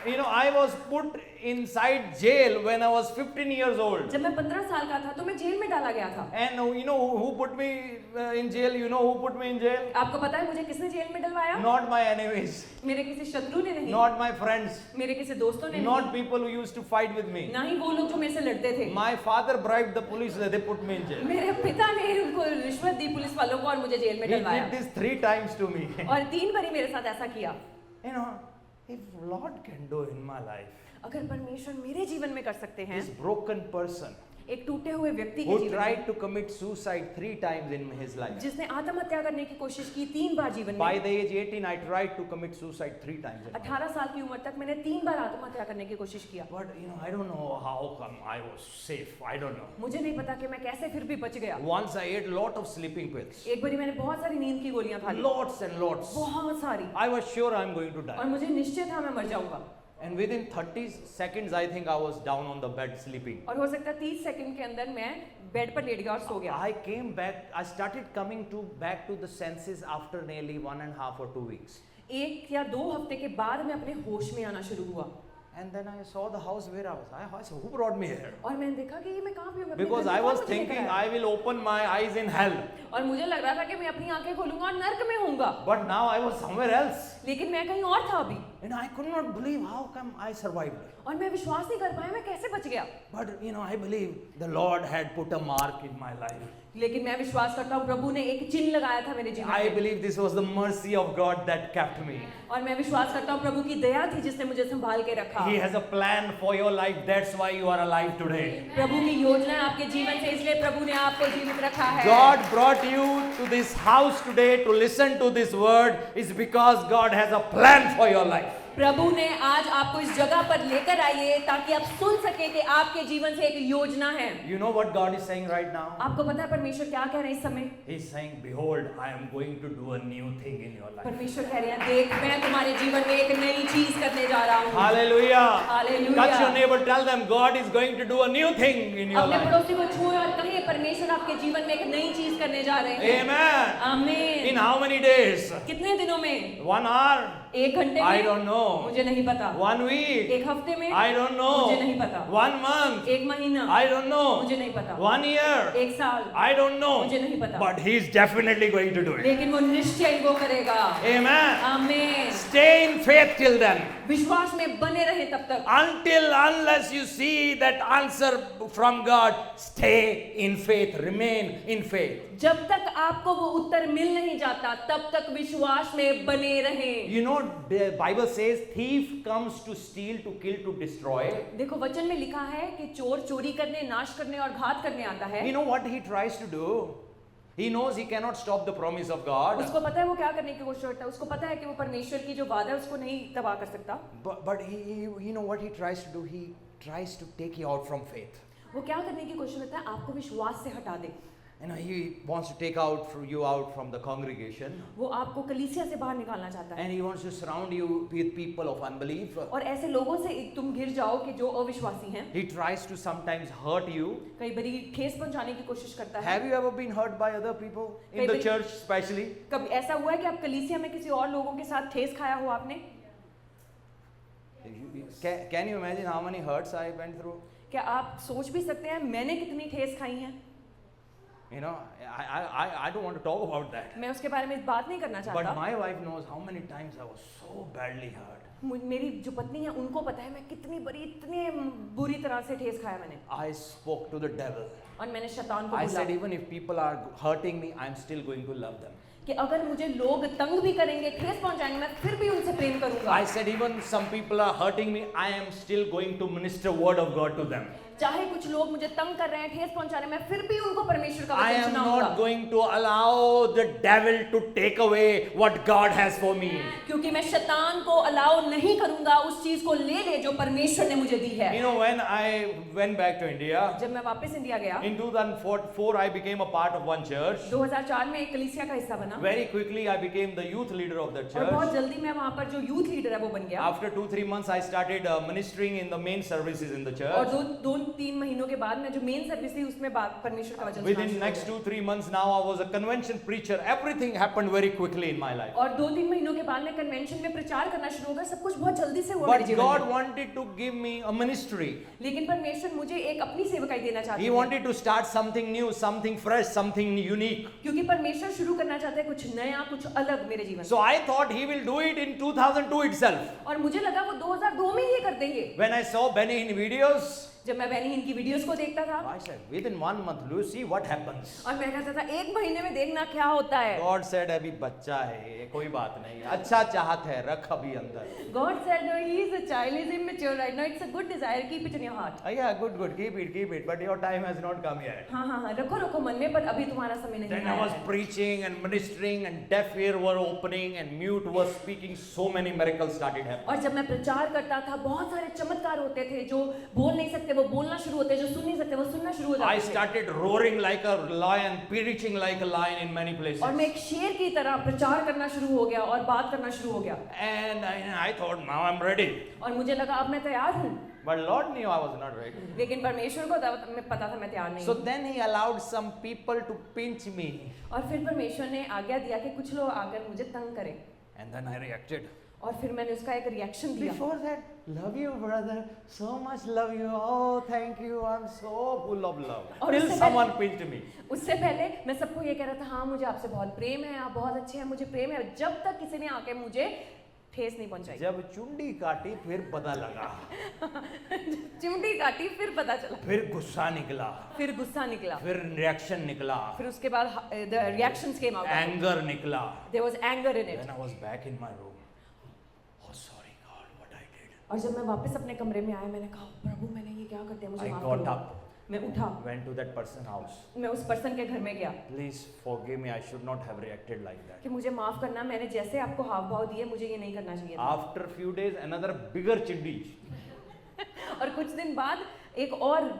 You know, I was put inside jail when I was 15 years old. जब मैं 15 साल का था तो मैं जेल में डाला गया था। And you know who put me in jail? You know who put me in jail? आपको पता है मुझे किसने जेल में डलवाया? Not my enemies, मेरे किसी शत्रु ने नहीं, not my friends, मेरे किसी दोस्तों ने not नहीं, people who used to fight with me. ना ही वो लोग जो मेरे से लड़ते थे। My father bribed the police, they put me in jail. मेरे पिता ने उनको रिश्वत दी पुलिस वालों को और मुझे जेल में He डलवाया। did this 3 times to me. और 3 बारी मेरे साथ ऐसा किया। You know, if Lord can do in my life, अगर परमेश्वर मेरे जीवन में कर सकते हैं, this broken person एक टूटे हुए व्यक्ति के who जीवन tried में, to commit suicide 3 times in his life. जिसने आत्महत्या करने की कोशिश की 3 बार जीवन By में, the age 18, I tried to commit suicide 3 times. In my life. 18 साल की उम्र तक मैंने 3 बार आत्महत्या करने की कोशिश किया। But you know, I don't know how come I was safe. I don't know. मुझे नहीं पता कि मैं कैसे फिर भी बच गया। Once I ate lot of sleeping pills, एक बारी मैंने बहुत सारी नींद की गोलियां खा ली, lots and lots. बहुत सारी, I was sure I'm going to और die. मुझे निश्चय था मैं मर जाऊंगा। And within 30 seconds, I think I was down on the bed sleeping. और हो सकता है 30 सेकंड के अंदर मैं बेड पर लेट गया और सो गया। I came back. I started coming back to the senses after nearly 1.5 or 2 weeks. 1 या 2 हफ्ते के बाद मैं अपने होश में आना शुरू हुआ। And then I saw the house where I was. I said, who brought me here? और मैंने देखा कि ये मैं कहाँ पे हूँ? मैं अपने Because घर में I कौन was मुझे लेकर thinking आया? I will open my eyes in hell. और मुझे लग रहा था कि मैं अपनी आंखें खोलूंगा और नर्क में होऊंगा, But now I was somewhere else. लेकिन मैं कहीं और था अभी। And I could not believe how come I survived. और मैं विश्वास नहीं कर पाया मैं कैसे बच गया। But you know, I believe the Lord had put a mark in my life. लेकिन मैं विश्वास करता हूँ प्रभु ने एक चिन्ह लगाया था मेरे जीवन I में। believe this was the mercy of God that kept me. और मैं विश्वास करता हूँ प्रभु की दया थी जिसने मुझे संभाल के रखा। He has a plan for your life. That's why you are alive today. प्रभु की योजना है आपके जीवन से, इसलिए प्रभु ने आपको जीवित रखा है। God brought you to this house today to listen to this word is because God has a plan for your life. प्रभु ने आज आपको इस जगह पर लेकर आइए ताकि आप सुन सके कि आपके जीवन से एक योजना है। You know what God is saying right now? आपको पता है परमेश्वर क्या कह रहे हैं इस समय? He's saying, behold, I am going to do a new thing in your life. परमेश्वर कह रहे हैं देख मैं तुम्हारे जीवन में एक नई चीज करने जा रहा हूँ। Hallelujah. Hallelujah. Touch your neighbor, tell them God is going to do a new thing in your अपने life. पड़ोसी को छुए और कहिए परमेश्वर आपके जीवन में एक नई चीज करने जा रहे हैं। Amen. आमीन। In how many days? कितने दिनों में? 1 hour? 1 घंटे में? I don't know. मुझे नहीं पता। 1 week? 1 हफ्ते में? I don't know. मुझे नहीं पता। 1 month? 1 महीना? I don't know. मुझे नहीं पता। 1 year? 1 साल? I don't know. मुझे नहीं पता। But He's definitely going to do it. लेकिन वो निश्चय वो करेगा। Amen. आमीन। Stay in faith till then. विश्वास में बने रहे तब तक। Unless you see that answer from God, stay in faith, remain in faith. जब तक आपको वो उत्तर मिल नहीं जाता तब तक विश्वास में बने रहें। You know, the Bible says thief comes to steal, to kill, to destroy. देखो वचन में लिखा है कि चोर चोरी करने, नाश करने और घात करने आता है। You know what he tries to do? He knows he cannot stop the promise of God. उसको पता है वो क्या करने की कोशिश करता है, उसको पता है कि वो परमेश्वर की जो वादा है उसको नहीं तबाह कर सकता। But you know what he tries to do? He tries to take you out from faith. वो क्या करने की कोशिश करता है? आपको विश्वास से हटा दे। You know, he wants to take you out from the congregation. वो आपको कलीसिया से बाहर निकालना चाहता है। And he wants to surround you with people of unbelief. और ऐसे लोगों से तुम घिर जाओ कि जो अविश्वासी हैं। He tries to sometimes hurt you. कई बारी ठेस पहुंचाने की कोशिश करता है। Have you ever been hurt by other people in the church especially? कभी ऐसा हुआ है कि आप कलीसिया में किसी और लोगों के साथ ठेस खाया हो आपने? Can you imagine how many hurts I went through? क्या आप सोच भी सकते हैं मैंने कितनी ठेस खाई हैं? You know, I don't want to talk about that. मैं उसके बारे में बात नहीं करना But चाहता। my wife knows how many times I was so badly hurt. मेरी जो पत्नी है उनको पता है मैं कितनी बड़ी इतने बुरी तरह से ठेस खाया मैंने। I spoke to the devil. और मैंने शैतान को I said, बोला even if people are hurting me, I'm still going to love them. कि अगर मुझे लोग तंग भी करेंगे, ठेस पहुंचाएंगे, मैं फिर भी उनसे प्रेम करूंगा। I said, even some people are hurting me, I am still going to minister word of God to them. चाहे कुछ लोग मुझे तंग कर रहे हैं, ठेस पहुंचा रहे हैं, मैं फिर भी उनको परमेश्वर का I वचन am सुनाऊंगा। not going to allow the devil to take away what God has for me. क्योंकि मैं शैतान को अलाउ नहीं करूंगा उस चीज को ले जो परमेश्वर ने मुझे दी है। You know, when I went back to India, जब मैं वापस इंडिया गया, in 2004 I became a part of one church. 2004 में एक कलीसिया का हिस्सा बना Very quickly I became the youth leader of the और बहुत church. जल्दी मैं वहां पर जो यूथ लीडर है वो बन गया। After 2-3 months I started ministering in the main services in the और church. 2-3 महीनों के बाद मैं जो मेन सर्विस थी उसमें बात परमेश्वर का वचन सुनाना Within शुरू next किया। 2-3 months now I was a convention preacher. Everything happened very quickly in my life. और 2-3 महीनों के बाद मैं कन्वेंशन में प्रचार करना शुरू हो गया, सब कुछ बहुत जल्दी से हुआ मेरे But जीवन God में। wanted to give me a ministry. लेकिन परमेश्वर मुझे एक अपनी सेवकाई देना चाहते He थे, wanted to start something new, something fresh, something unique. क्योंकि परमेश्वर शुरू करना चाहते हैं कुछ नया, कुछ अलग मेरे जीवन में। So I thought he will do it in 2002 itself. और मुझे लगा वो 2002 में ये कर देंगे। When I saw Benny Hinn videos, जब मैं बेनी हिन की वीडियोस को देखता था I said, within 1 month, you see what happens. और मैं कहता था एक महीने में देखना क्या होता है। God said, अभी बच्चा है, ये कोई बात नहीं, अच्छा चाहत है, रख अभी अंदर. God said no, he is a child, he is immature right now. It's a good desire, keep it in your heart. Yeah, good, keep it, but your time has not come yet. हाँ, रखो मन में, पर अभी तुम्हारा समय नहीं Then आया I was है। preaching and ministering and deaf ear were opening and mute was speaking. So many miracles started happening. और जब मैं प्रचार करता था बहुत सारे चमत्कार होते थे, जो बोल नहीं सकते वो बोलना शुरू होते, जो सुन नहीं सकते वो सुनना शुरू हो I जाते थे। started roaring like a lion, preaching like a lion in many places. और मैं एक शेर की तरह प्रचार करना शुरू हो गया और बात करना शुरू हो गया। And I thought, now I'm ready. और मुझे लगा अब मैं तैयार हूँ, But Lord knew I was not ready. लेकिन परमेश्वर को पता था मैं तैयार नहीं So हूँ। then He allowed some people to pinch me. और फिर परमेश्वर ने आज्ञा दिया कि कुछ लोग आकर मुझे तंग करें, And then I reacted. और फिर मैंने उसका एक रिएक्शन दिया। Before that, love you, brother. So much love you. Oh, thank you. I'm so full of love. और Till उससे someone pinched me. उससे पहले मैं सबको ये कह रहा था, हाँ मुझे आपसे बहुत प्रेम है, आप बहुत अच्छे हैं, मुझे प्रेम है, जब तक किसी ने आके मुझे ठेस नहीं पहुंचाई। जब चुंडी काटी फिर पता लगा, चिमटी काटी फिर पता चला, फिर गुस्सा निकला, फिर गुस्सा निकला, फिर रिएक्शन निकला, फिर उसके बाद the reactions came out, anger निकला. there was anger in it। Then I was back in my room. Oh, sorry God, what I did. और जब मैं वापस अपने कमरे में आया, मैंने कहा प्रभु मैंने ये क्या कर दिया, मुझे I माफ got करो। up, मैं उठा, went to that person's house. मैं उस पर्सन के घर में गया Please forgive me. I should not have reacted like that. कि मुझे माफ करना, मैंने जैसे आपको हाव भाव दिए मुझे ये नहीं करना चाहिए था। After few days, another bigger chindi. और कुछ दिन बाद एक और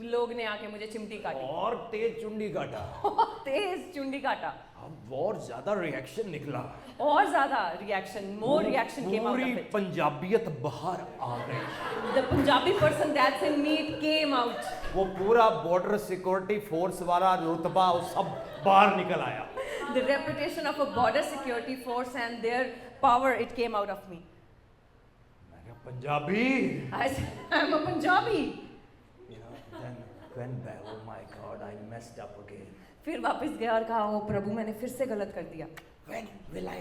लोग ने आके मुझे चिमटी काटी, और तेज चुंडी काटा. तेज चुंडी काटा, अब और ज्यादा रिएक्शन निकला. और ज्यादा reaction, more reaction came out पूरी ऑफ इट। पंजाबियत बाहर आ गई. The Punjabi person that's in me came out. वो पूरा बॉर्डर सिक्योरिटी फोर्स वाला रुतबा वो सब बाहर निकल आया. The reputation of a border security force and their power it came out of me. मैं कहा Punjabi. I am a Punjabi. Then went back. Oh my God, I messed up again. फिर वापस गया और कहा, ओ प्रभु मैंने फिर से गलत कर दिया। When will I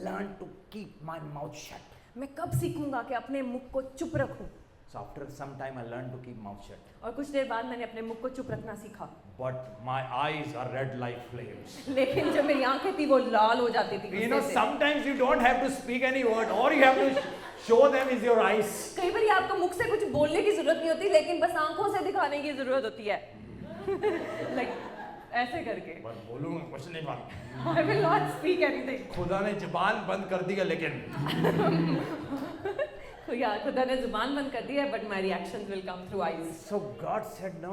learn to keep my mouth shut? मैं कब सीखूंगा कि अपने मुख को चुप रखूं? So after some time I learned to keep mouth shut. और कुछ देर बाद मैंने अपने मुख को चुप रखना सीखा। But my eyes are red like flames. लेकिन जो मेरी आंखें थी वो लाल हो जाती थी You know, गुस्से से। sometimes you don't have to speak any word. All you have to show them is your eyes. कई बार आपको मुख से कुछ बोलने की जरूरत नहीं होती, लेकिन बस आंखों से दिखाने की जरूरत होती है। Like, ऐसे करके। बस बोलूँगा कुछ नहीं बात. I will not speak anything. खुदा ने जुबान बंद कर दिया लेकिन. खुदा ने जुबान बंद कर दी है, but my reactions will come through eyes. So God said, no,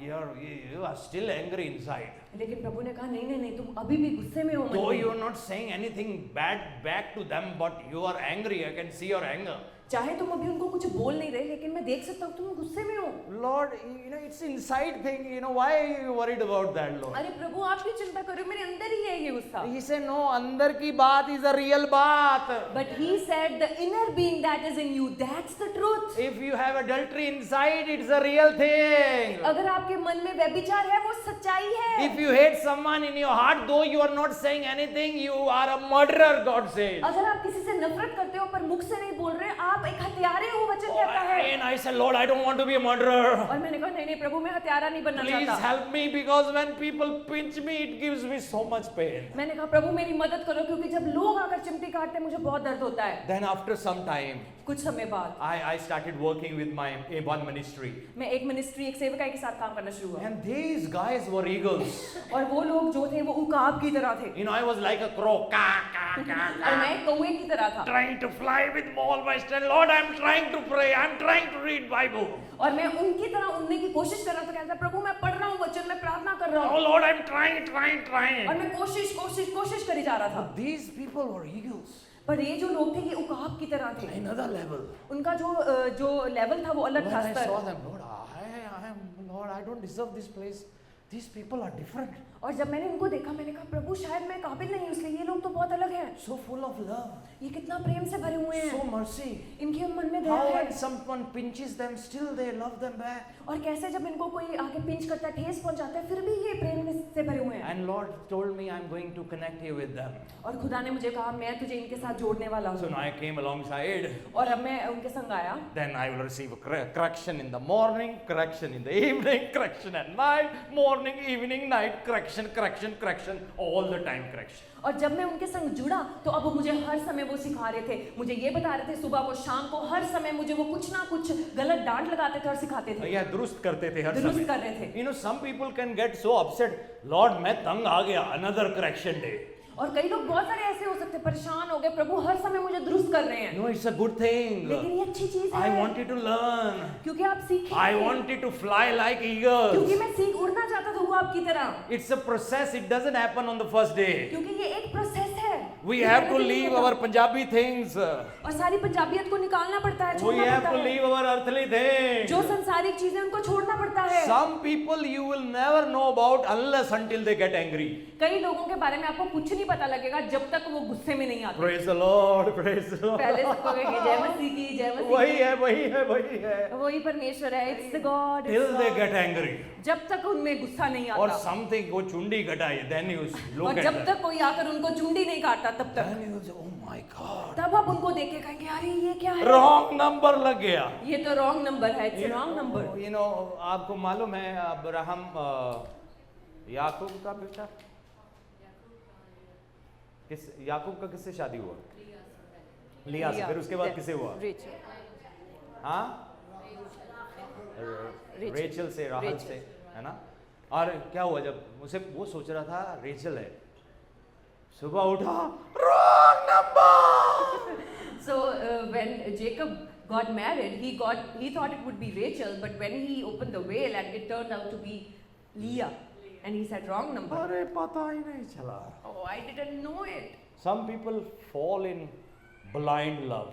you are still angry inside. लेकिन प्रभु ने कहा नहीं, तुम अभी भी गुस्से में हो मन Though में। you are not saying anything bad back to them, but you are angry. I can see your anger. चाहे तुम अभी उनको कुछ बोल नहीं रहे, लेकिन मैं देख सकता हूँ तुम गुस्से में हो। Lord, it's inside thing. Why are you worried about that, Lord? अरे प्रभु, आप क्यों चिंता कर रहे हो, मेरे अंदर ही है ये गुस्सा। He said, no, अंदर की बात is a real बात. But he said the inner being that is in you, that's the truth. If you have adultery inside, it's a real thing. अगर आपके मन में व्यभिचार है, वो सच्चाई है। If you hate someone in your heart, though you are not saying anything, you are a murderer, God says. अगर आप किसी से नफरत करते हो पर मुख से नहीं बोल रहे, आप एक हत्यारे हो, वचन कहता है। And I said, Lord, I don't want to be a murderer. और मैंने कहा नहीं नहीं प्रभु, मैं हत्यारा नहीं बनना Please चाहता। help me, because when people pinch me, it gives me so much pain. मैंने कहा प्रभु मेरी मदद करो, क्योंकि जब लोग आकर चिमटी काटते हैं मुझे बहुत दर्द होता है। Then after some time, कुछ समय बाद I started working with my one ministry. मैं एक मिनिस्ट्री, एक सेवकाई के साथ काम करना शुरू हुआ। And these guys were eagles. और वो लोग जो थे वो उकाब की तरह थे। I was like a crow. Ka, ka, ka, और मैं एक कौवे की तरह था। trying to fly with all my strength. Lord, I'm trying to pray. I'm trying to read Bible. और मैं उनकी तरह उड़ने की कोशिश कर रहा था, कहता प्रभु मैं पढ़ रहा हूँ वचन, मैं प्रार्थना कर रहा Oh हूँ। Lord, I'm trying. और मैं कोशिश करी जा रहा था। These people were eagles. पर ये जो लोग थे ये उकाब की तरह थे। Another level. उनका जो लेवल था वो अलग When था I स्तर। saw them, Lord, I don't deserve this place. These people are different. और जब मैंने उनको देखा, मैंने कहा प्रभु शायद मैं काबिल नहीं हूँ, इसलिए ये लोग तो बहुत अलग हैं। So full of love. ये कितना प्रेम से भरे हुए हैं। So mercy. इनके मन में दया How है। when someone pinches them, still they love them back. और कैसे जब इनको कोई आके पिंच करता है, ठेस पहुंचाता है, फिर भी ये प्रेम से भरे हुए हैं। And Lord told me, I'm going to connect you with them. और खुदा ने मुझे कहा मैं तुझे इनके साथ जोड़ने वाला So हूँ। now I came alongside. और अब मैं उनके संग आया। Then I will receive a correction in the morning, correction in the evening, correction at night, morning, evening, night, correction, all the time correction. और जब मैं उनके संग जुड़ा तो अब वो मुझे हर समय वो सिखा रहे थे, मुझे ये बता रहे थे, सुबह को शाम को हर समय मुझे वो कुछ ना कुछ गलत डांट लगाते थे और सिखाते थे। या दुरुस्त करते थे हर दुरुस्त समय। कर रहे थे। Some people can get so upset. Lord, मैं तंग आ गया. Another correction day. और कई लोग बहुत सारे ऐसे हो सकते हैं, परेशान हो गए, प्रभु हर समय मुझे दुरुस्त कर रहे हैं। No, it's a good thing. लेकिन ये अच्छी चीज है। I want you to learn. क्योंकि आप सीखें। I want you to fly like eagles. क्योंकि मैं उड़ना चाहता था वो आपकी तरह। It's a process. It doesn't happen on the first day. क्योंकि ये एक प्रोसेस है। We have to leave our Punjabi things. और सारी पंजाबियत को निकालना पड़ता है, We छोड़ना have पड़ता to है। leave our earthly things. जो संसारिक चीजें उनको छोड़ना पड़ता है। Some people you will never know about unless until they get angry. कई लोगों के बारे में आपको कुछ नहीं पता लगेगा जब तक वो गुस्से में नहीं आते। Praise the Lord, praise the Lord. पहले सबको कहेंगे जय मसीह की, जय मसीह वही की। है. वही परमेश्वर है, it's the God. Till they get angry. जब तक उनमें गुस्सा नहीं Or आता। something वो चुंडी घटाए, then you look और at जब them. तक कोई आकर उनको चुंडी नहीं काटता तब तक। Then you say, oh my God. तब आप उनको देख के कहेंगे अरे ये क्या है? Wrong number लग गया. ये तो रॉन्ग नंबर है, इट्स रॉन्ग नंबर। आपको मालूम है अब्राहम याकूब का बेटा याकूब का किससे शादी हुआ? लिया से। फिर उसके बाद किससे हुआ? हाँ, रेचल से, राहल से, है ना? और क्या हुआ जब मुझे वो सोच रहा था रेचल है, सुबह उठा wrong number. So when Jacob got married, he thought it would be Rachel, but when he opened the veil and it turned out to be Leah, and he said wrong number. अरे पता ही नहीं चला। Oh, I didn't know it. Some people fall in blind love.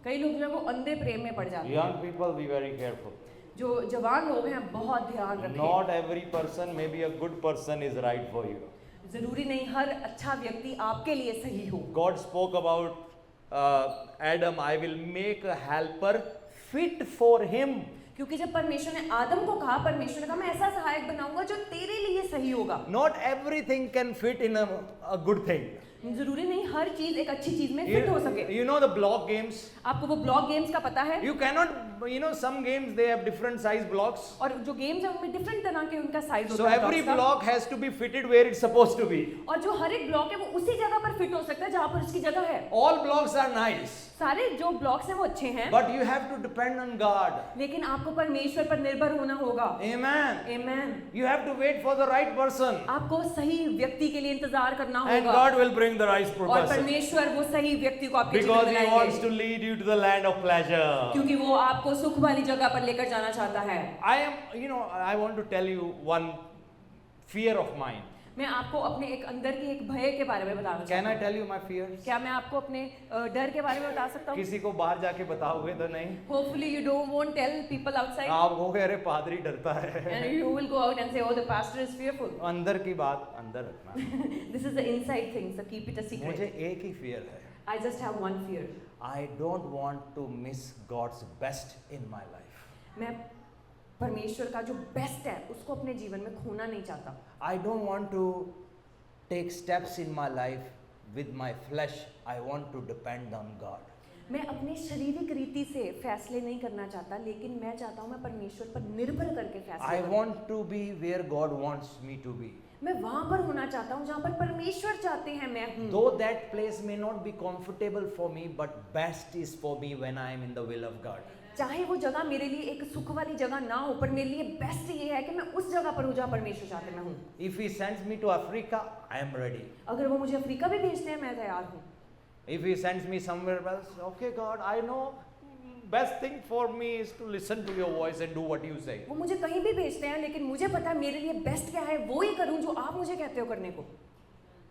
कई लोग जो है वो अंधे प्रेम में पड़ जाते हैं। Young people, be very careful. जो जवान लोग हैं बहुत ध्यान रखें। Not every person, maybe a good person is right for you. जरूरी नहीं हर अच्छा व्यक्ति आपके लिए सही हो। God spoke about Adam, I will make a helper fit for him. क्योंकि जब परमेश्वर ने आदम को कहा, परमेश्वर ने कहा मैं ऐसा सहायक बनाऊंगा जो तेरे लिए सही होगा। Not everything can fit in a good thing. जरूरी नहीं हर चीज एक अच्छी चीज में फिट हो सके। You know the block games? आपको वो ब्लॉक गेम्स का पता है? You cannot, some games they have different size blocks. और जो गेम्स है उनमें डिफरेंट तरह के उनका साइज So होता है। every blocks का। block has to be fitted where it's supposed to be. और जो हर एक ब्लॉक है वो उसी जगह पर फिट हो सकता है जहां पर उसकी जगह है। All blocks are nice. सारे जो ब्लॉक्स हैं वो अच्छे हैं। But you have to depend on God. लेकिन आपको परमेश्वर पर निर्भर होना होगा। Amen. Amen. You have to wait for the right person. आपको सही व्यक्ति के लिए इंतजार करना And होगा। God will bring the right और person. परमेश्वर वो सही व्यक्ति को आपके जीवन Because में He wants लाएंगे। to lead you to the land of pleasure. क्योंकि वो आपको सुख वाली जगह पर लेकर जाना चाहता है। I want to tell you one fear of mine. मैं आपको अपने एक अंदर की एक भय के बारे में बताना Can चाहता I हूँ। tell you my fears? क्या मैं आपको अपने डर के बारे में बता सकता हूँ? किसी को बाहर जाके बताओगे तो नहीं? Hopefully you won't tell people outside आप कहोगे अरे पादरी डरता है। and you will go out and say, oh, the pastor is fearful. अंदर की बात अंदर रखना। This is the inside thing, so keep it a मुझे secret. एक ही fear है। I just have one fear. I don't want to miss God's best in my life. मैं परमेश्वर का जो बेस्ट है उसको अपने जीवन में खोना नहीं चाहता। I don't want to take steps in my life with my flesh. I want to depend on God. मैं अपने शारीरिक रीति से फैसले नहीं करना चाहता, लेकिन मैं चाहता हूँ मैं परमेश्वर पर निर्भर करके फैसले I करूँ। want to be where God wants me to be. मैं वहाँ पर होना चाहता हूँ जहाँ पर परमेश्वर चाहते हैं मैं हूँ। Though that place may not be comfortable for me, but best is for me when I am in the will of God. चाहे वो जगह मेरे लिए एक सुख वाली जगह ना हो, पर मेरे लिए बेस्ट ये है कि मैं उस जगह पर हूँ जहाँ परमेश्वर चाहते मैं हूँ। If He sends me to Africa, I am ready. अगर वो मुझे अफ्रीका भी भेजते हैं, मैं तैयार हूँ। If He sends me somewhere else, okay God, I know best thing for me is to listen to your voice and do what you say. वो मुझे कहीं भी भेजते हैं, लेकिन मुझे पता है मेरे लिए बेस्ट क्या है, वो ही करूँ जो आप मुझे कहते हो करने को।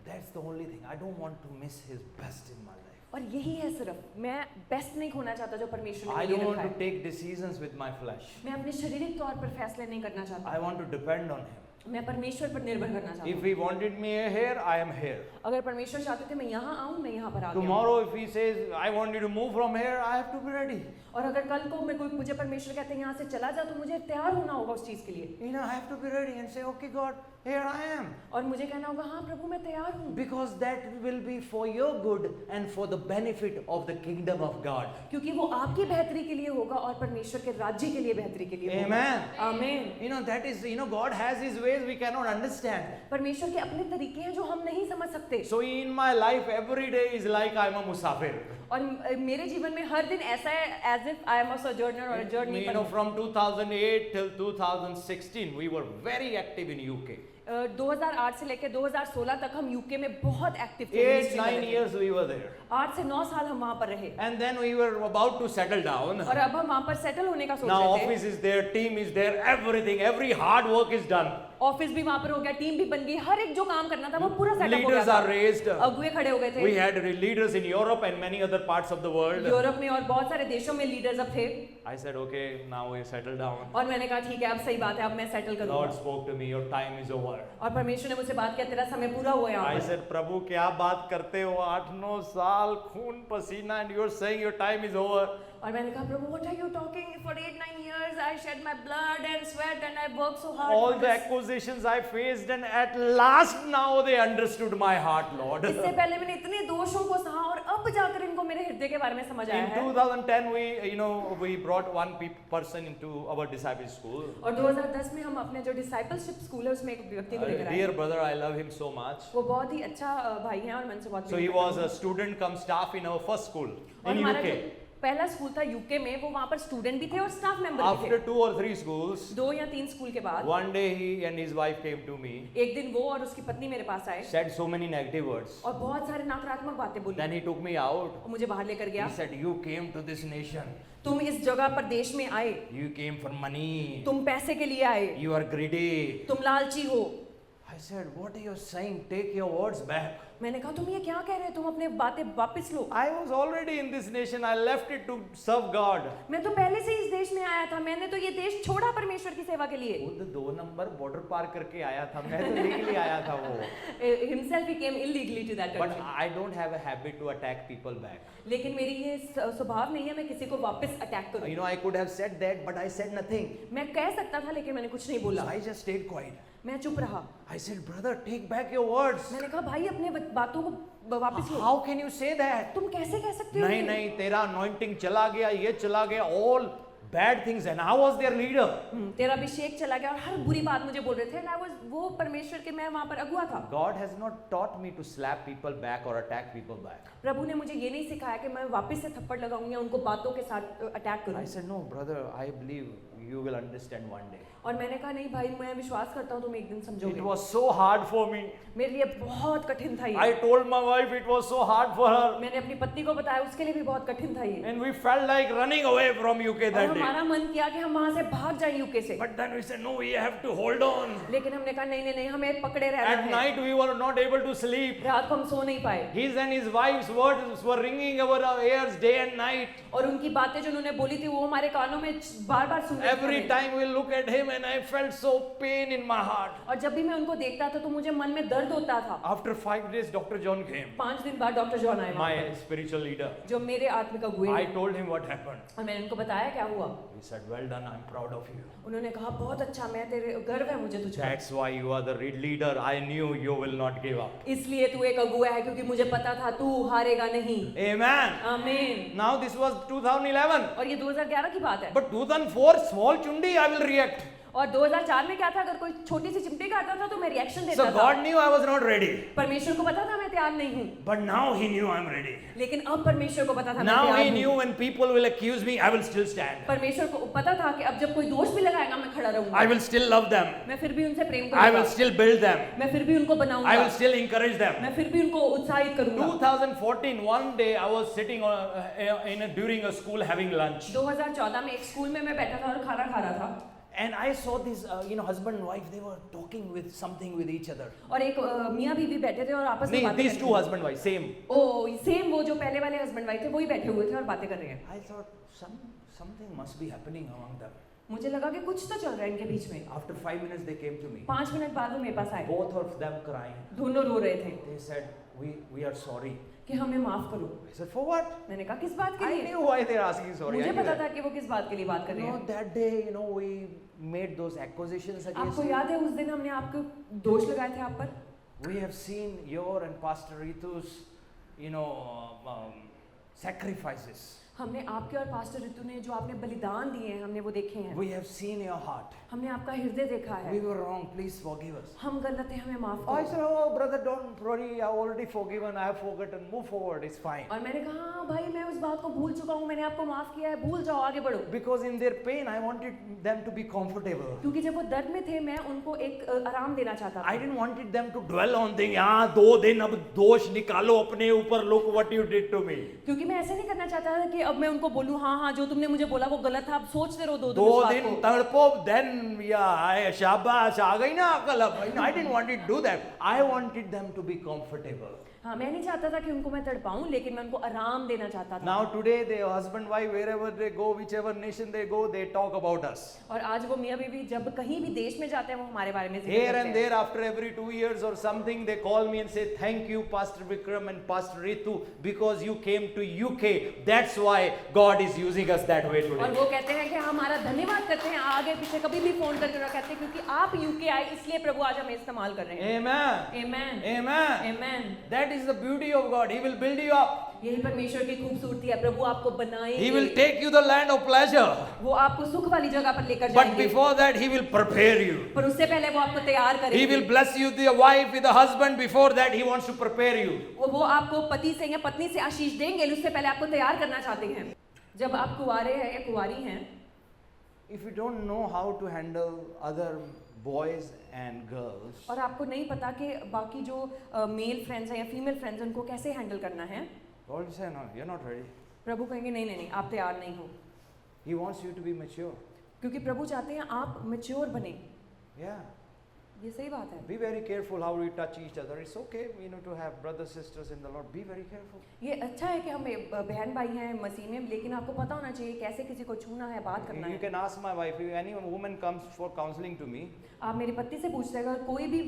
That's the only thing. I don't want to miss His best in my life. और यही है सिर्फ, मैं बेस्ट नहीं खोना चाहता जो परमेश्वर ने I मुझे don't रखा want to है। take decisions with my flesh. मैं अपने शारीरिक तौर पर फैसले नहीं करना चाहता, I want to depend on Him. मैं परमेश्वर पर निर्भर करना चाहता If हूँ। He wanted me here, I am here. अगर परमेश्वर चाहते थे मैं यहाँ आऊँ, मैं यहाँ पर आ गया हूँ। Tomorrow, if He says, I want you to move from here, I have to be ready. और अगर कल को मुझे परमेश्वर कहते हैं यहाँ से चला जा, तो मुझे तैयार होना होगा उस चीज के लिए। You know, I have to be ready and say, okay, God, here I am. और मुझे कहना होगा हाँ प्रभु मैं तैयार हूँ, Because that will be for your good and for the benefit of the kingdom of God. क्योंकि वो आपकी बेहतरी के लिए होगा और परमेश्वर के राज्य के लिए बेहतरी के लिए होगा। Amen. आमीन। You know, that is, God has His ways we cannot understand. परमेश्वर के अपने तरीके हैं जो हम नहीं समझ सकते। So in my life, every day is like I'm a musafir. और मेरे जीवन में हर दिन ऐसा है as if I am a sojourner or a journey। You know, from 2008 till 2016, we were very active in UK. 2008 से लेकर 2016 तक हम यूके में बहुत एक्टिव थे। 8-9 years we were there. 8 से 9 साल हम वहाँ पर रहे। And then we were about to settle down. और अब हम वहाँ पर सेटल होने का सोच Now रहे थे। office is there, team is there, everything, every hard work is done. Office भी वहाँ पर हो गया, टीम भी बन गई, हर एक जो काम करना था वो पूरा सेटअप हो गया Leaders था। are raised. अगुए खड़े हो गए थे। We had leaders in Europe and many other parts of the world. Europe में और बहुत सारे देशों में लीडर्स अब थे। I said, okay, now we settle down. और मैंने कहा ठीक है अब सही बात है, अब मैं सेटल Lord करूंगा। spoke to me, your time is over. और परमेश्वर ने मुझसे बात किया, तेरा समय पूरा हुआ यहाँ I पर। said, प्रभु क्या बात करते हो, 8-9 साल खून पसीना, and you're saying your time is over. और मैंने कहा प्रभु what are you talking, for 8-9 years I shed my blood and sweat and I worked so hard All for the this. accusations I faced, and at last now they understood my heart, Lord. इससे पहले मैंने इतने दोषों को सहा और अब जाकर इनको मेरे हृदय के बारे में समझ आया In है। 2010, we brought one person into our disciple school. और 2010 में हम अपने जो डिसाइपलशिप स्कूल है उसमें एक व्यक्ति को लेकर आए। Dear brother, I love him so much. वो बहुत ही अच्छा भाई है और मन से बहुत So he प्रेम was करता a student come staff in our first school हूं। और in हमारा UK. जो पहला स्कूल था यूके में, वो वहाँ पर स्टूडेंट भी थे और स्टाफ मेंबर भी After थे। 2 or 3 schools, 2 या 3 स्कूल के बाद one day he and his wife came to me, एक दिन वो और उसकी पत्नी मेरे पास आए said so many negative words. और बहुत सारे नकारात्मक बातें बोली। Then he took me out. और मुझे बाहर लेकर गया। He said, you came to this nation. तुम इस जगह पर देश में आए, You came for money. तुम पैसे के लिए आए, You are greedy. तुम लालची हो। I said, what are you saying? Take your words back. मैंने कहा तुम ये क्या कह रहे हो, तुम अपने बातें वापस लो। I was already in this nation. I left it to serve God. मैं तो पहले से इस देश में आया था, मैंने तो ये देश छोड़ा परमेश्वर की सेवा के लिए। खुद 2 नंबर बॉर्डर पार करके आया था, मैं तो लीगली आया था वो। Himself he came illegally to that But country. I don't have a habit to attack people back. लेकिन मेरी ये स्वभाव नहीं है मैं किसी को वापस अटैक करूं। You know, I could have said that, but I said nothing. मैं कह सकता था लेकिन मैंने कुछ नहीं बोला। So I just stayed quiet. मैं चुप रहा। I said, brother, take back your words. मैंने कहा भाई अपने बातों को वापस लो। How can you say that? तुम कैसे कह सकते हो? नहीं नहीं, तेरा anointing चला गया, ये चला गया, all bad things, and I was their leader. तेरा अभिषेक चला गया और हर बुरी बात मुझे बोल रहे थे। I was वो परमेश्वर के मैं वहाँ पर अगुआ था। God has not taught me to slap people back or attack people back. प्रभु ने मुझे ये नहीं सिखाया कि मैं वापस से थप्पड़ लगाऊंगी या उनको बातों के साथ अटैक I करूँ। said, no, brother, I believe you will understand one day. और मैंने कहा नहीं भाई, मैं विश्वास करता हूँ तुम एक दिन It समझोगे। was so hard for me. मेरे लिए बहुत कठिन था I ये। told my wife it was so hard for her. मैंने अपनी पत्नी को बताया, उसके लिए भी बहुत कठिन था ये। And we felt like running away from UK और that day. हमारा मन किया कि हम वहाँ से भाग जाएं यूके से, But then we said, no, we have to hold on. लेकिन हमने कहा नहीं नहीं नहीं, हमें पकड़े रहना At है। night we were not able to sleep. रात को हम सो नहीं पाए, His and his wife's words were ringing over our ears day and night. और उनकी बातें जो उन्होंने बोली थी वो हमारे कानों में बार बार सुन रही थी Every हमें। time we look at him and I felt so pain in my heart. और जब भी मैं उनको देखता था तो मुझे मन में दर्द होता था। After 5 days, Dr. John came, 5 दिन बाद डॉक्टर जॉन आए वहाँ my पर, spiritual leader. जो मेरे आत्मिक अगुए I हैं। told him what happened. और मैंने उनको बताया क्या हुआ। He said, well done, I'm proud of you. उन्होंने कहा बहुत अच्छा, मैं तेरे गर्व है मुझे तुझ पर। That's why you are the leader. I knew you will not give up. इसलिए तू एक अगुआ है, क्योंकि मुझे पता था तू हारेगा नहीं। Amen. आमीन। Now this was 2011. और ये 2011 की बात है। But 2004, small chundi, I will react. और 2004 में क्या था, अगर कोई छोटी सी चिमटी काटता था तो मैं रिएक्शन देता So था। God knew I was not ready. परमेश्वर को पता था मैं तैयार नहीं हूँ, But now He knew I'm ready. लेकिन अब परमेश्वर को पता था मैं Now तैयार He हूँ। knew when people will accuse me, I will still stand. परमेश्वर को पता था कि अब जब कोई दोष भी लगाएगा मैं खड़ा रहूंगा। I will still love them. मैं फिर भी उनसे प्रेम I करूंगा। will still build them. मैं फिर भी उनको I will बनाऊंगा। still encourage them. मैं फिर भी उनको उत्साहित करूंगा। 2014, one day I was sitting during a school having lunch. 2014 में एक स्कूल में मैं बैठा था और खाना खा रहा था, And I saw this, husband and wife, they were talking with something with each other. और एक मियाँ बीवी बैठे थे और आपस में बातें These कर two रहे थे। husband wife, same. ओ सेम वो जो पहले वाले हस्बैंड वाइफ थे वही बैठे हुए थे और बातें कर रहे हैं। I thought something must be happening among them. मुझे लगा कि कुछ तो चल रहा है इनके बीच में। After 5 minutes, they came to me. 5 minute बाद वो मेरे पास आए, Both of them crying. दोनों रो रहे थे They said, we are sorry. कि हमें माफ करो। I said, for what? मैंने कहा किस बात के I लिए? knew why they're asking sorry. मुझे I knew पता that. था कि वो किस बात के लिए बात कर रहे No, हैं। that day, we made those accusations against आपको you. याद है उस दिन हमने आपको दोष लगाए थे आप पर? We have seen your and Pastor Ritu's, sacrifices. हमने आपके और पास्टर ऋतु ने जो आपने बलिदान दिए हैं हमने वो देखे हैं। We have seen your heart. हमने आपका हृदय देखा है। We were wrong. Please forgive us. हम गलत हैं, हमें माफ I करो। said, oh, brother, don't worry. I've already forgiven. I have forgotten. Move forward. It's fine. और मैंने कहा हाँ भाई, मैं उस बात को भूल चुका हूँ, मैंने आपको माफ किया है, भूल जाओ, आगे बढ़ो। Because in their pain, I wanted them to be comfortable. क्योंकि जब वो दर्द में थे मैं उनको एक आराम देना चाहता था। I didn't wanted them to dwell on things. हाँ, 2 दिन अब दोष निकालो अपने ऊपर. Look what you did to me. क्योंकि मैं ऐसे नहीं करना चाहता था कि अब मैं उनको बोलूँ हाँ हाँ जो तुमने मुझे बोला वो गलत था, अब सोचते रहो 2 दिन 2 उस बात दिन को। तड़पो. Then शाबाश आ गई ना अकल अब. I didn't want to do that. I wanted them to be comfortable. हाँ, मैं नहीं चाहता था कि उनको मैं तड़पाऊं, लेकिन मैं उनको आराम देना चाहता था। Now today, the husband wife, wherever they go, whichever nation they go, they talk about us. और आज वो मियाँ बीवी जब कहीं भी देश में जाते हैं वो हमारे बारे में जिक्र Here करते and हैं। there, after every 2 years or something, they call me and say, thank you, Pastor Vikram and Pastor Ritu, because you came to UK. That's why God is using us that way और today. वो कहते हैं कि हमारा धन्यवाद करते हैं, आगे पीछे कभी भी फोन करके वो कहते हैं क्योंकि आप यूके आए इसलिए प्रभु आज हमें इस्तेमाल कर रहे हैं। Amen. Amen Amen. Amen. That is the beauty of God. He will build you up. यही परमेश्वर की खूबसूरती है, प्रभु आपको He बनाएंगे, will take you the land of pleasure. वो आपको सुख वाली जगह पर लेकर But जाएंगे, before that, He will prepare you. पर उससे पहले वो आपको तैयार He करेंगे। will bless you with a wife, with a husband. Before that, He wants to prepare you. वो आपको पति से या पत्नी से आशीष देंगे, उससे पहले आपको तैयार करना चाहते हैं। जब आप कुंवारे हैं या कुंवारी हैं, If you don't know how to handle other boys and girls, और आपको नहीं पता कि बाकी जो मेल फ्रेंड्स हैं या फीमेल फ्रेंड्स हैं उनको कैसे हैंडल करना है, God will say, no, you're not ready. प्रभु कहेंगे नहीं नहीं नहीं, आप तैयार नहीं हो। He wants you to be mature. क्योंकि प्रभु चाहते हैं आप मैच्योर बने। Yeah. ये सही बात है। Be very careful how we touch each other. It's okay, to have brothers, sisters in the Lord. Be very careful. ये अच्छा है कि हम बहन भाई हैं मसीह में, लेकिन आपको पता होना चाहिए कैसे किसी को छूना है, बात करना You है। can ask my wife, if any woman comes for counseling to me, आप मेरी पत्नी से पूछ रहे, अगर कोई भी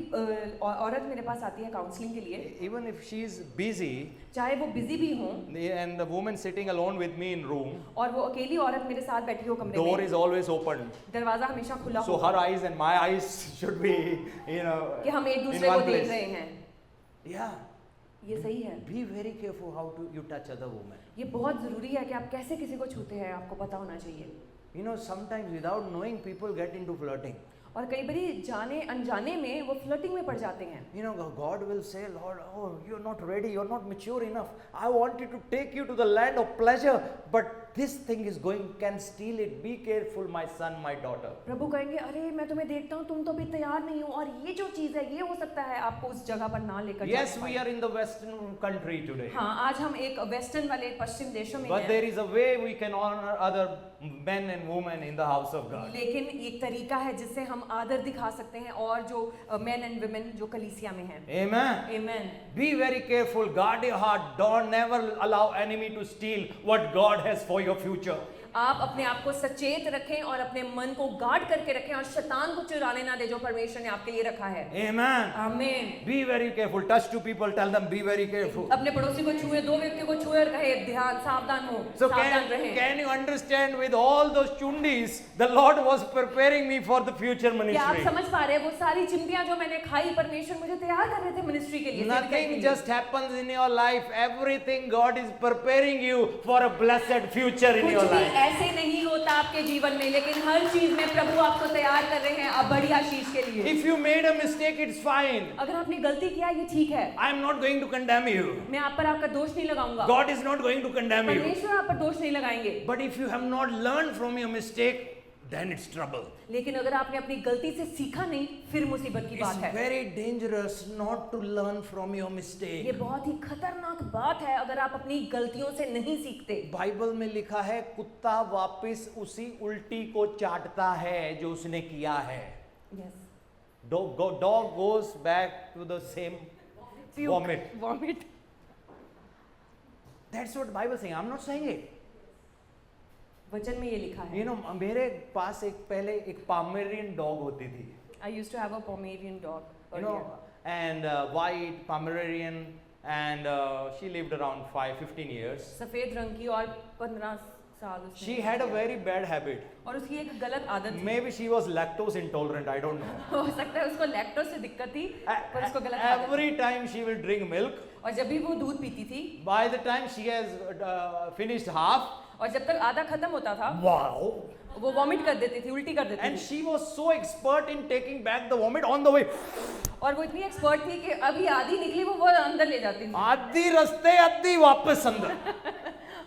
औरत मेरे पास आती है काउंसलिंग के लिए, even if she is busy, चाहे वो बिजी भी हो and the woman sitting alone with me in room, और वो अकेली औरत मेरे साथ बैठी हो कमरे door में, is always open. दरवाजा हमेशा खुला So हो her eyes and my eyes should be, कि हम एक in दूसरे को one देख place. रहे हैं। Yeah. ये सही है। Be very careful how you touch other women. ये बहुत ज़रूरी है कि आप कैसे किसी को छूते हैं, आपको पता होना चाहिए। Sometimes without knowing, people get into flirting. और कई बारी जाने अनजाने में वो फ्लर्टिंग में पड़ जाते हैं। God will say, Lord, oh, you're not ready, you're not mature enough. I wanted to take you to the land of pleasure, but this thing is going, can steal it. Be careful, my son, my daughter. प्रभु कहेंगे अरे मैं तुम्हें देखता हूँ तुम तो अभी तैयार नहीं हो और ये जो चीज है ये हो सकता है आपको उस जगह पर ना लेकर Yes, जाने we पाए। are in the Western country today. हाँ आज हम एक वेस्टर्न वाले पश्चिम देशों में But हैं। there is a way we can honor other men and women in the house of God. लेकिन एक तरीका है जिससे हम आदर दिखा सकते हैं और जो मेन एंड वुमेन जो कलीसिया में हैं। Amen. Amen. Be very careful. Guard your heart. Don't never allow enemy to steal what God has for your future. आप अपने आप को सचेत रखें और अपने मन को गार्ड करके रखें और शैतान को चुराने ना दे जो परमेश्वर ने आपके लिए रखा है। Amen. आमीन। Be very careful. Touch two people. Tell them be very careful. अपने पड़ोसी को छुए, दो व्यक्तियों को छुए और कहे ध्यान, सावधान हो, So सावधान रहें। can you understand with all those chundis, the Lord was preparing me for the future क्या आप ministry. समझ पा रहे हैं वो सारी चिमटियां जो मैंने खाई परमेश्वर मुझे तैयार कर रहे थे मिनिस्ट्री के लिए, सेविकाई के Nothing लिए। just happens in your life. Everything God is preparing you for a blessed future in your कुछ भी life. ऐसे नहीं होता आपके जीवन में, लेकिन हर चीज में प्रभु आपको तैयार कर रहे हैं अब बड़ी आशीष के लिए। If you made a mistake, it's fine. अगर आपने गलती किया ये ठीक है, I am not going to condemn you. मैं आप पर आपका दोष नहीं लगाऊंगा, God is not going to condemn you. परमेश्वर आप पर दोष नहीं लगाएंगे। But if you have not learned from your mistake, then it's trouble. लेकिन अगर आपने अपनी गलती से सीखा नहीं फिर मुसीबत की It's बात है। very dangerous not to learn from your ये mistake. बहुत ही खतरनाक बात है अगर आप अपनी गलतियों से नहीं सीखते। बाइबल में लिखा है कुत्ता वापस उसी उल्टी को चाटता है जो उसने किया है. Yes. Dog goes back to the same vomit. Vomit. That's what Bible saying. I'm not saying it. वचन में ये लिखा है। You know, मेरे पास पहले एक Pomeranian dog होती थी. I used to have a Pomeranian dog You earlier. know, and white Pomeranian, and she lived around 15 years. सफेद रंग की और 15 साल उसने She had a very bad habit. और उसकी एक गलत आदत थी। Maybe she was lactose intolerant, I don't know. हो सकता है उसको लैक्टोज से दिक्कत थी पर उसको गलत आदत थी। Every time she will drink milk, और जब भी वो दूध पीती थी by the time she has finished half, और जब तक आधा खत्म होता था wow! वो वॉमिट कर देती थी, उल्टी कर देती And थी। she was so expert in taking back the vomit on the way. और वो इतनी एक्सपर्ट थी कि अभी आधी निकली वो अंदर ले जाती थी। आधी रास्ते आधी वापस अंदर.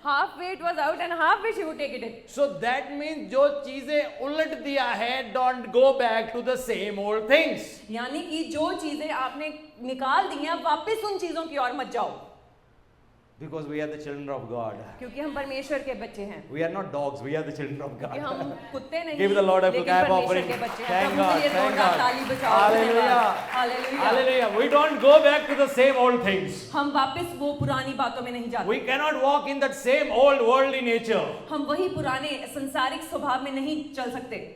Half way it was out and half way she would take it in. So that means जो चीजें उलट दिया है, don't go back to the same old things. यानी कि जो चीजें आपने निकाल दी हैं वापस उन चीजों की ओर मत जाओ, Because we are the children of God. क्योंकि हम परमेश्वर के बच्चे हैं। We are not dogs, we are the children of कि God. हम कुत्ते नहीं, Give the Lord a लेकिन clap परमेश्वर offering. के बच्चे हैं। Thank प्रभु के God, लिए thank जोरदार God. ताली बजाओ। Hallelujah. धन्यवाद। Hallelujah। Hallelujah. We don't go back to the same old things. हम वापस वो पुरानी बातों में नहीं जाते। We cannot walk in that same old worldly nature. हम वही पुराने संसारिक स्वभाव में नहीं चल सकते।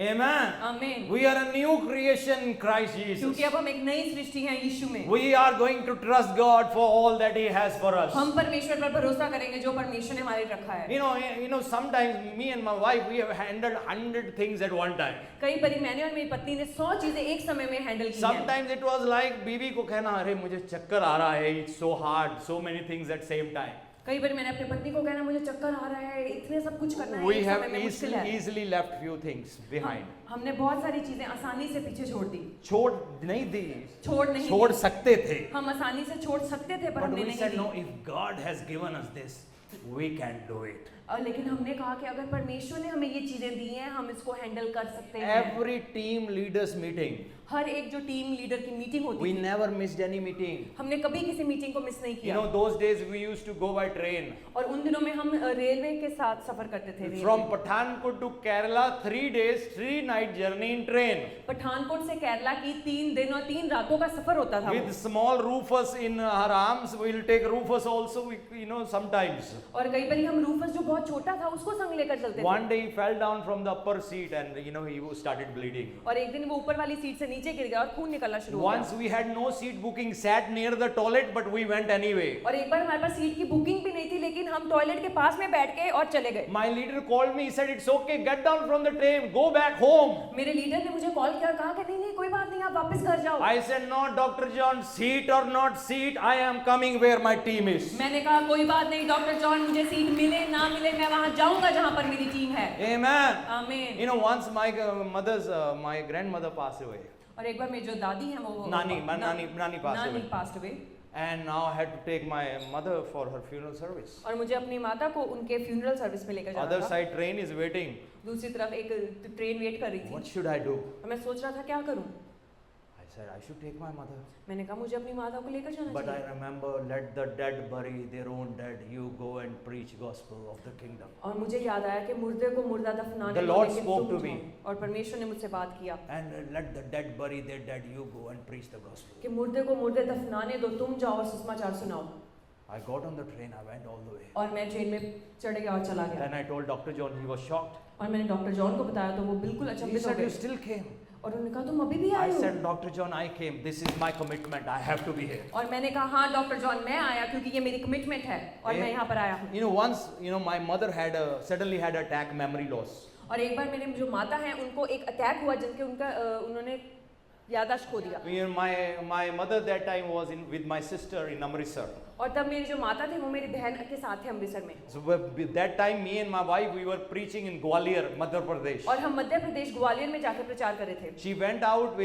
Amen. आमीन। We are a new creation in Christ Jesus. क्योंकि अब हम एक नई सृष्टि हैं यीशु में। We are going to trust God for all that He has for us. हम परमेश्वर पर भरोसा करेंगे जो परमेश्वर ने हमारे रखा है। You know, sometimes me and my wife, we have handled 100 things at one time. कई बारी मैंने और मेरी पत्नी ने 100 चीजें एक समय में हैंडल की हैं। Sometimes it was like बीवी को कहना, अरे मुझे चक्कर आ रहा है, it's so hard, so many things at same time. कई बार मैंने अपनी पत्नी को कहना मुझे चक्कर आ रहा है, इतने सब कुछ करना है We एक have समय में मुश्किल है। easily left few things behind. हमने बहुत सारी चीजें आसानी से पीछे छोड़ दी। छोड़ नहीं दी, छोड़ नहीं छोड़ दी। सकते थे. हम आसानी से छोड़ सकते थे पर But हमने we नहीं said the. no, if God has given us this, we can do it. और लेकिन हमने कहा कि अगर परमेश्वर ने हमें ये चीजें दी हैं हम इसको हैंडल कर सकते हैं। Every team leaders meeting, हर एक जो टीम लीडर की मीटिंग होती we थी, never missed any meeting. हमने कभी किसी मीटिंग को मिस नहीं You किया। know, those days we used to go by train. और उन दिनों में हम रेलवे के साथ सफर करते थे। Railway. From Pathankot to Kerala, 3 days, 3 night journey in train. Pathankot से केरला की 3 दिन और 3 रातों का सफर होता था। With small Rufus in her arms, we'll take Rufus also, you know, sometimes. और कई बार हम रूफस जो बहुत छोटा था उसको संग लेकर चलते थे। One day he fell down from the upper seat and, you know, he started bleeding. और एक दिन वो ऊपर वाली सीट से नीचे गिर गया और खून निकलना शुरू हो Once गया। we had no seat booking, sat near the toilet, but we went anyway. और एक बार हमारे पास सीट की बुकिंग भी नहीं थी लेकिन हम टॉयलेट के पास में बैठ के और चले गए। My leader called me, he said, it's okay, get down from the train, go back home. मेरे लीडर ने मुझे कॉल किया, कहा कि नहीं नहीं कोई बात नहीं आप वापस घर जाओ। I said, no, Dr. John, seat or not seat, I am coming where my team is. मैंने कहा कोई बात नहीं डॉक्टर जॉन, मुझे सीट मिले ना मिले मैं वहां जाऊंगा जहां पर मेरी टीम है। Amen. आमीन। You know, once my my grandmother passed away. और एक बार मेरी जो दादी हैं वो नानी passed away. passed away. And now I had to take my mother for her funeral service. और मुझे अपनी माता को उनके फ्यूनरल सर्विस में लेकर जाना Other था। side train is waiting. दूसरी तरफ एक ट्रेन वेट कर रही What थी should I do? और मैं सोच रहा था क्या करूं। I said I should take my mother. मैंने कहा मुझे अपनी माता को लेकर जाना But I चाहिए। remember, let the dead bury their own dead. You go and preach gospel of the kingdom. और मुझे याद आया कि मुर्दे को मुर्दा दफनाने The दो, Lord लेकिन spoke तुम to me. जाओ। और परमेश्वर ने मुझसे बात किया And let the dead bury their dead. You go and preach the gospel. कि मुर्दे को मुर्दे दफनाने दो, तुम जाओ और सुसमाचार सुनाओ। I got on the train. I went all the way. और मैं ट्रेन में चढ़ गया और चला गया। Then I told Dr. John. He was shocked. और मैंने डॉक्टर जॉन को बताया तो वो बिल्कुल He अचंभित हो said, "You गए still came." और उन्होंने कहा तुम अभी भी I आए हो। said, "Dr. John, I came. This is my commitment. I have to be here." और मैंने कहा हाँ डॉक्टर जॉन मैं आया क्योंकि ये मेरी कमिटमेंट है और मैं यहाँ पर आया हूँ। You know, once, my mother suddenly had attack, memory loss. और एक बार मेरे जो माता हैं उनको एक अटैक हुआ जिनके उन्होंने याददाश्त खो दिया। My mother that time was with my sister in Amritsar. और तब मेरी जो माता थे वो मेरी बहन के साथ थे अमृतसर में। So that time, me and my wife, we were preaching in Gwalior, Madhya Pradesh. और हम मध्य प्रदेश ग्वालियर में जाकर प्रचार कर रहे थे। She went out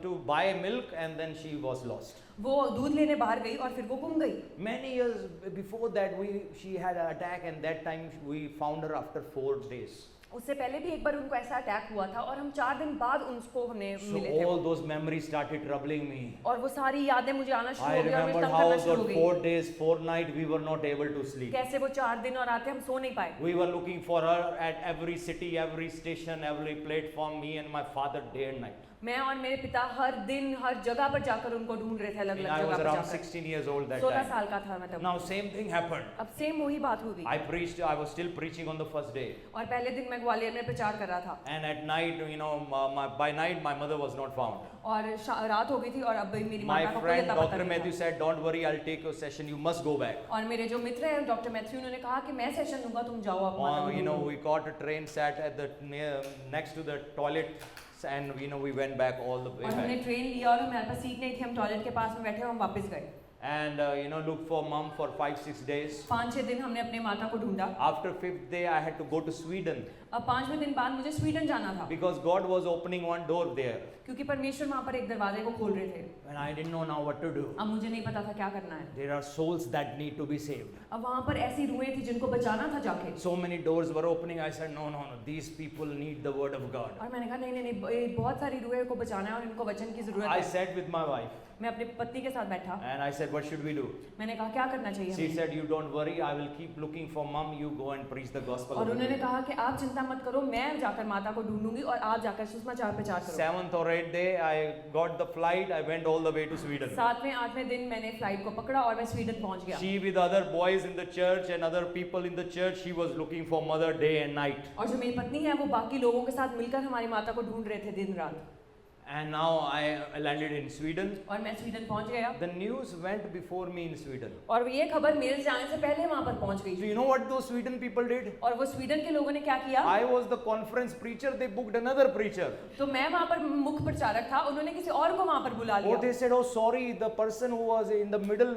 to buy milk and then she was lost. वो दूध लेने बाहर गई और फिर वो गुम गई। Many years before that, she had an attack, and that time we found her after 4 days. उससे पहले भी एक बार उनको ऐसा अटैक हुआ था और हम 4 दिन बाद उनको हमने So मिले थे। all those memories started troubling me. और वो सारी यादें मुझे आना शुरू I हो गई और मुझे remember तंग how करना शुरू हो for गई। 4 days, 4 nights, we were not able to sleep. कैसे वो 4 दिन और रातें हम सो नहीं पाए। We were looking for her at every city, every station, every platform, me and my father, day and night. मैं और मेरे पिता हर दिन हर जगह पर जाकर उनको ढूंढ रहे थे अलग And अलग I was जगह पर around जाकर। 16 years old that 16 time. साल का था मैं तब। Now same thing happened. अब सेम वही बात हो गई। I was still preaching on the first day. और पहले दिन मैं ग्वालियर में प्रचार कर रहा था And at night, by night, my mother was not found. और रात हो गई थी और अब मेरी My माता को कोई friend अता पता Dr. नहीं Matthew था। said, "Don't worry, I'll take your session. You must go back." और मेरे जो मित्र हैं डॉक्टर मैथ्यू उन्होंने कहा कि मैं सेशन दूंगा तुम जाओ आप माता को ढूंढो। We got a train, sat at next to the toilet, and we went back all the way और हमने back. ट्रेन लिया और हमारे पास सीट नहीं थी, हम टॉयलेट के पास में बैठे और हम वापस गए। And looked for mom for 5-6 days. 5-6 दिन हमने अपने माता को ढूंढा। After 5th day, I had to go to Sweden अब 5वें दिन बाद मुझे स्वीडन जाना था because God was opening one door there, क्योंकि परमेश्वर वहाँ पर एक दरवाजे को खोल रहे थे। and I didn't know now what to do. अब मुझे नहीं पता था क्या करना है। There are souls that need to be saved. अब वहाँ पर ऐसी रूहें थी जिनको बचाना था जाके। So many doors were opening. I said, no. These people need the word of God. और मैंने कहा नहीं, बहुत सारी रूहें को बचाना है और इनको वचन की जरूरत I है। sat with my wife मैं अपनी पत्नी के साथ बैठा। and I said, what should we do? मैंने कहा क्या करना चाहिए She हमें? said, you don't worry. I will keep looking for mom. You go and preach the gospel. और of the उन्होंने kingdom." कहा कि आप चिंता मत करो, मैं जाकर माता को ढूंढूंगी और आप जाकर सुसमाचार प्रचार करो। 7th or 8th day, I got the flight. I went all the way to Sweden. 7वें 8वें दिन मैंने फ्लाइट को पकड़ा और मैं स्वीडन पहुंच गया। She with other boys in the church and other people in the church, she was looking for mother day and night. और जो मेरी पत्नी है वो बाकी लोगों के साथ मिलकर हमारी माता को ढूंढ रहे थे दिन रात। And now I landed in Sweden. और मैं स्वीडन पहुंच गया The news went before me in Sweden. और ये खबर मेरे जाने से पहले वहां पर पहुंच गई So you know what those Sweden people did? और वो स्वीडन के लोगों ने क्या किया? I was the conference preacher. They booked another preacher. तो मैं वहां पर मुख्य प्रचारक था, उन्होंने किसी और को वहां पर बुला Oh, they लिया। said, oh sorry, the person who was in the middle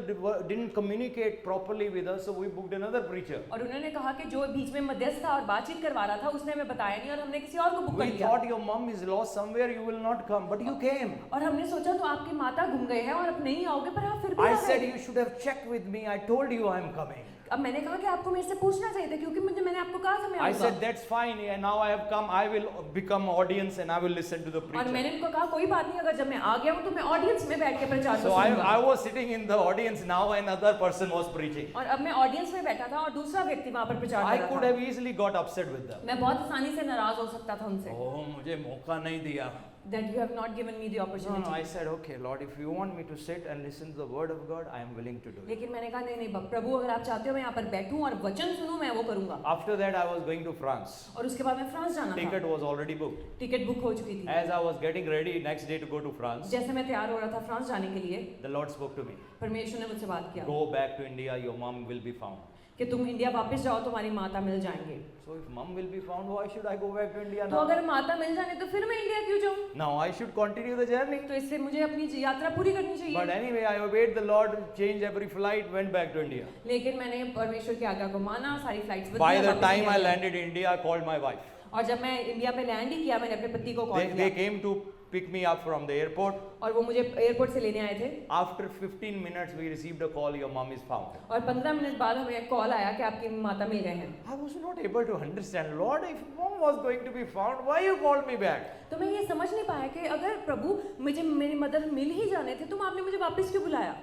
didn't communicate properly with us, so we booked another preacher. और उन्होंने कहा कि जो बीच में मध्यस्थ था और बातचीत करवा रहा था उसने हमें बताया नहीं और हमने किसी और को बुक कर We लिया। thought your mom is lost somewhere, you will not come, but you came. और हमने सोचा तो आपकी माता गुम गए हैं और अब नहीं आओगे, पर आप फिर भी I आ said गए। you should have checked with me. I told you I am coming. अब मैंने कहा कि आपको मेरे से पूछना चाहिए था क्योंकि मैंने आपको कहा था मैं I said आऊंगा। that's fine. And now I have come. I will become audience and I will listen to the और preacher. मैंने उनको कहा कोई बात नहीं, अगर जब मैं आ गया हूँ तो मैं ऑडियंस में बैठ के प्रचार So सुनूंगा। I was sitting in the audience now, and another person was preaching. और अब मैं ऑडियंस में बैठा था और दूसरा व्यक्ति वहां पर प्रचार I कर could रहा था। have easily got upset with them. मैं बहुत आसानी से नाराज हो सकता था उनसे। Oh, मुझे मौका नहीं दिया. That you have not given me the No, opportunity. I said, okay, Lord, if you want me to sit and listen to the word of God, I am willing to do it. लेकिन मैंने कहा नहीं प्रभु, अगर आप चाहते हो मैं यहाँ पर बैठूं और वचन सुनूं, मैं वो करूंगा। After that, I was going to France. और उसके बाद मैं फ्रांस जाना Ticket था। was already booked. Ticket book हो चुकी थी। As I was getting ready next day to go to France, जैसे मैं तैयार हो रहा था फ्रांस जाने के लिए, the Lord spoke to me. परमेश्वर ने मुझसे बात किया Go back to India, your mom will be found. कि तुम इंडिया वापस जाओ, तुम्हारी माता मिल जाएंगे। So if mom will be found, why should I go back to India तो now? अगर माता मिल जाने तो फिर मैं इंडिया क्यों जाऊँ? Now I should continue the journey. तो इससे मुझे अपनी यात्रा पूरी करनी चाहिए। But anyway, I obeyed the Lord, changed every flight, went back to India. लेकिन मैंने परमेश्वर की आज्ञा को माना, सारी फ्लाइट्स बदली, By the वापस time I इंडिया गई। landed in India, I called my wife. और जब मैं इंडिया में लैंड ही किया, मैंने अपने पति को कॉल They किया। came to pick me up from the airport. और वो मुझे एयरपोर्ट से लेने आए थे After 15 minutes, we received a call, your mom is found. और 15 मिनट बाद हमें कॉल आया कि आपकी माता मिल गए हैं। I was not able to understand, Lord, if mom was going to be found, why you called me back? तो मैं ये समझ नहीं पाया कि अगर प्रभु मुझे मेरी मदर मिल ही जाने थे, तुम आपने मुझे वापस क्यों बुलाया?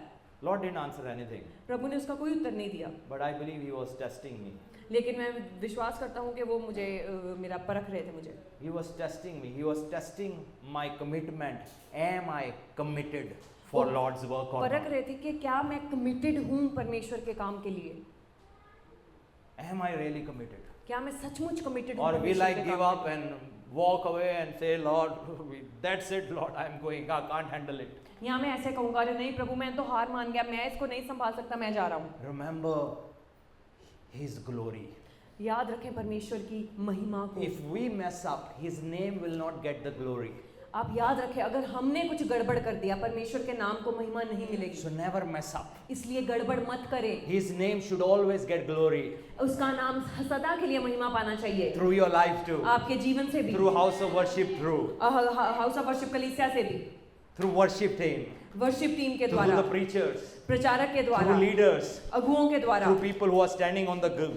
Lord didn't answer anything, प्रभु ने उसका कोई उत्तर नहीं दिया, but I believe he was testing me. लेकिन मैं विश्वास करता हूँ कि वो मुझे मेरा परख रहे थे मुझे। He was testing me. He was testing my commitment. Am I committed for वो Lord's work or परख not? रहे थे कि क्या मैं कमिटेड हूँ परमेश्वर के काम के लिए, Am I really committed? क्या मैं सचमुच कमिटेड हूँ Or will परमेश्वर I के give काम up के लिए? and walk away and say, Lord, that's it, Lord, I'm going. I can't handle it. या मैं ऐसे कहूँगा, अरे नहीं प्रभु मैं तो हार मान गया, मैं इसको नहीं संभाल सकता, मैं जा रहा हूँ। Remember His glory. याद रखें परमेश्वर की महिमा को। If we mess up, His name will not get the glory. आप याद रखें, अगर हमने कुछ गड़बड़ कर दिया, परमेश्वर के नाम को महिमा नहीं मिलेगी। So never mess up. इसलिए गड़बड़ मत करें। His name should always get glory उसका नाम सदा के लिए महिमा पाना चाहिए, through your life too, आपके जीवन से भी, through house of worship, house of worship कलीसिया से भी, through worship team, worship team के through द्वारा, the preachers, प्रचारक के through द्वारा, leaders, अगुओं के द्वारा, through people who are standing on the